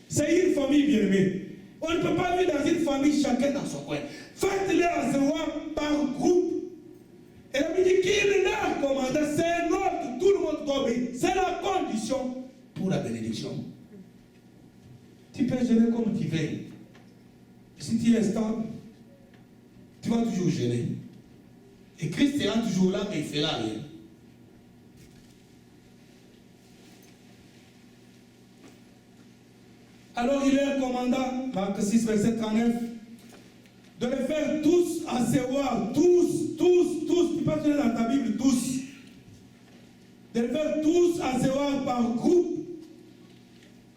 C'est une famille bien aimée. On ne peut pas vivre dans une famille chacun dans son coin. Faites-les recevoir par groupe. Et la Bible dit qu'il leur commande, c'est un ordre, tout le monde doit obéir. C'est la condition pour la bénédiction. Tu peux gêner comme tu veux. Si tu es stable, tu vas toujours gêner. Et Christ sera toujours là, mais il ne fera rien. Alors il leur commanda, Marc 6, verset 39, de les faire tous asseoir, tous, tu peux tenir dans ta Bible, tous. De les faire tous asseoir par groupe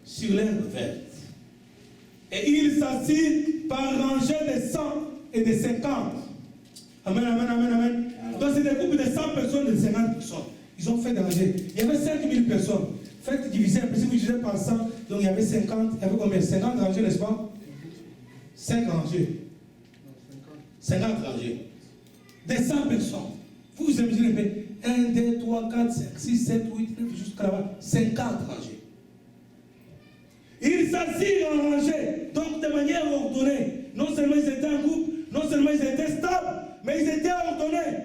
sur l'herbe verte. Et ils s'assirent par rangée de 100 et de 50. Amen, amen, amen, amen. Donc c'est des groupes de 100 personnes et de 50 personnes. Ils ont fait des rangées. Il y avait 5000 personnes. Faites diviser un peu, si vous divisez par 100, donc il y avait 50, il y avait combien? 50 rangées, n'est-ce pas? 5 rangées. 50 rangées. Des 100 personnes. Vous vous imaginez, 1, 2, 3, 4, 5, 6, 7, 8, 9, jusqu'à là-bas. 50 rangées. Ils s'assirent en rangée, donc de manière ordonnée. Non seulement ils étaient en groupe, non seulement ils étaient stables, mais ils étaient ordonnés.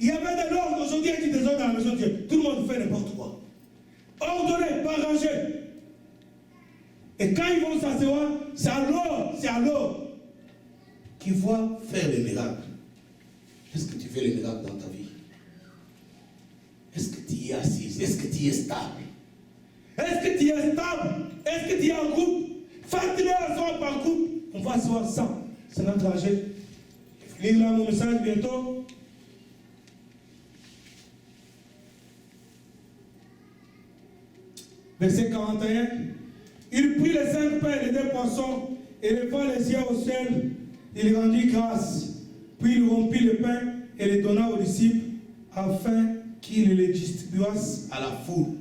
Il y avait de l'ordre. Aujourd'hui, il y a des ordres dans la maison de Dieu. Tout le monde fait n'importe quoi. Ordonné, pas rangé. Et quand ils vont s'asseoir, c'est alors qu'ils voient faire les miracles. Est-ce que tu fais les miracles dans ta vie? Est-ce que tu y es assise? Est-ce que tu y es stable? Est-ce que tu es stable? Est-ce que tu es en groupe? Faites-les asseoir par groupe. On va asseoir 100. C'est notre trajet. Je lirai mon message bientôt. Verset 41. Il prit les 5 pains et les 2 poissons et leva les yeux au ciel. Il rendit grâce. Puis il rompit le pain et les donna aux disciples afin qu'ils les distribuassent à la foule.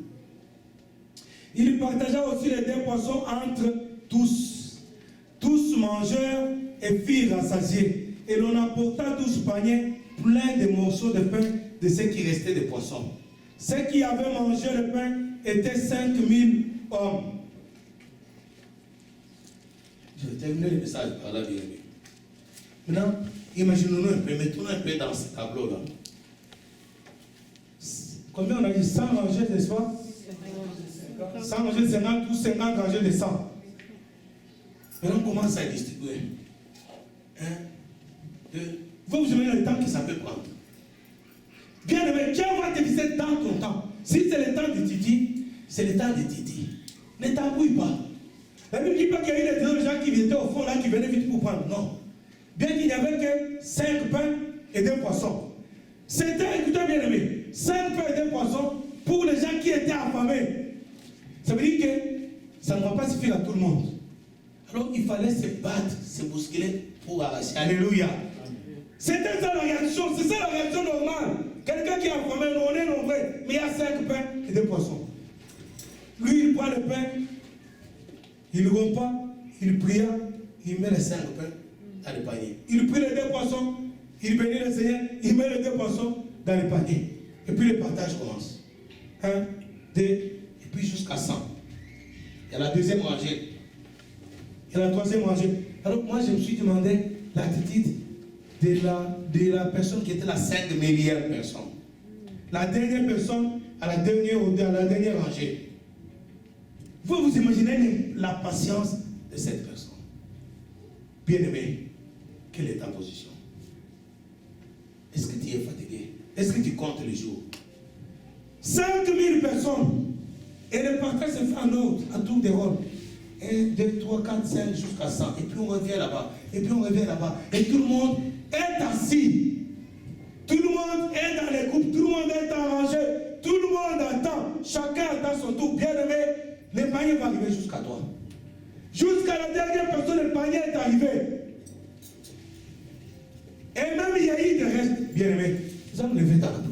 Il partagea aussi les 2 poissons entre tous. Tous mangèrent et firent rassasier. Et l'on apporta 12 paniers pleins de morceaux de pain de ce qui restait des poissons. Ceux qui avaient mangé le pain étaient 5000 hommes. Je vais terminer le message par là, bien aimé. Maintenant, imaginons-nous un peu, mettons-nous un peu dans ce tableau-là. Combien on a dit 100 rangées, n'est-ce pas? 100 rangées de 50 ou 50 rangées de 100. Maintenant, on commence à distribuer. 1, 2. Vous vous imaginez le temps que ça peut prendre. Bien aimé, Dieu va te visiter dans ton temps. Si c'est le temps de Titi, c'est le temps de Titi. Ne t'embrouille pas. La Bible ne dit pas qu'il y a eu des gens qui étaient au fond là, qui venaient vite pour prendre. Non. Bien qu'il n'y avait que 5 pains et 2 poissons. C'était, écoutez bien aimé, 5 pains et 2 poissons pour les gens qui étaient affamés. Ça veut dire que ça ne va pas suffire à tout le monde. Alors il fallait se battre, se bousculer pour arracher. Alléluia. C'était ça la réaction, c'est ça la réaction normale. Quelqu'un qui a formé, on est nombreux, mais il y a 5 pains et 2 poissons. Lui, il prend le pain, il ne rompt pas, il pria, il met les 5 pains dans le panier. Il prie les 2 poissons, il bénit le Seigneur, il met les 2 poissons dans le panier. Et puis le partage commence. 1, 2, et puis jusqu'à 100. Il y a la deuxième rangée. Il y a la troisième rangée. Alors moi, je me suis demandé l'attitude de la personne qui était la 5e personne. La dernière personne à la dernière rangée. Vous imaginez la patience de cette personne. Bien-aimé, quelle est ta position? Est-ce que tu es fatigué? Est-ce que tu comptes les jours? 5000 personnes. Et le partage se fait en ordre, à tour de rôle. 1, 2, 3, 4, 5 jusqu'à 100. Et puis on revient là-bas. Et puis on revient là-bas. Et tout le monde est assis. Tout le monde est dans les groupes. Tout le monde est arrangé. Tout le monde attend. Chacun attend son tour. Bien aimé, le panier va arriver jusqu'à toi. Jusqu'à la dernière personne, le panier est arrivé. Et même il y a eu des restes. Bien aimé, nous allons lever ta main.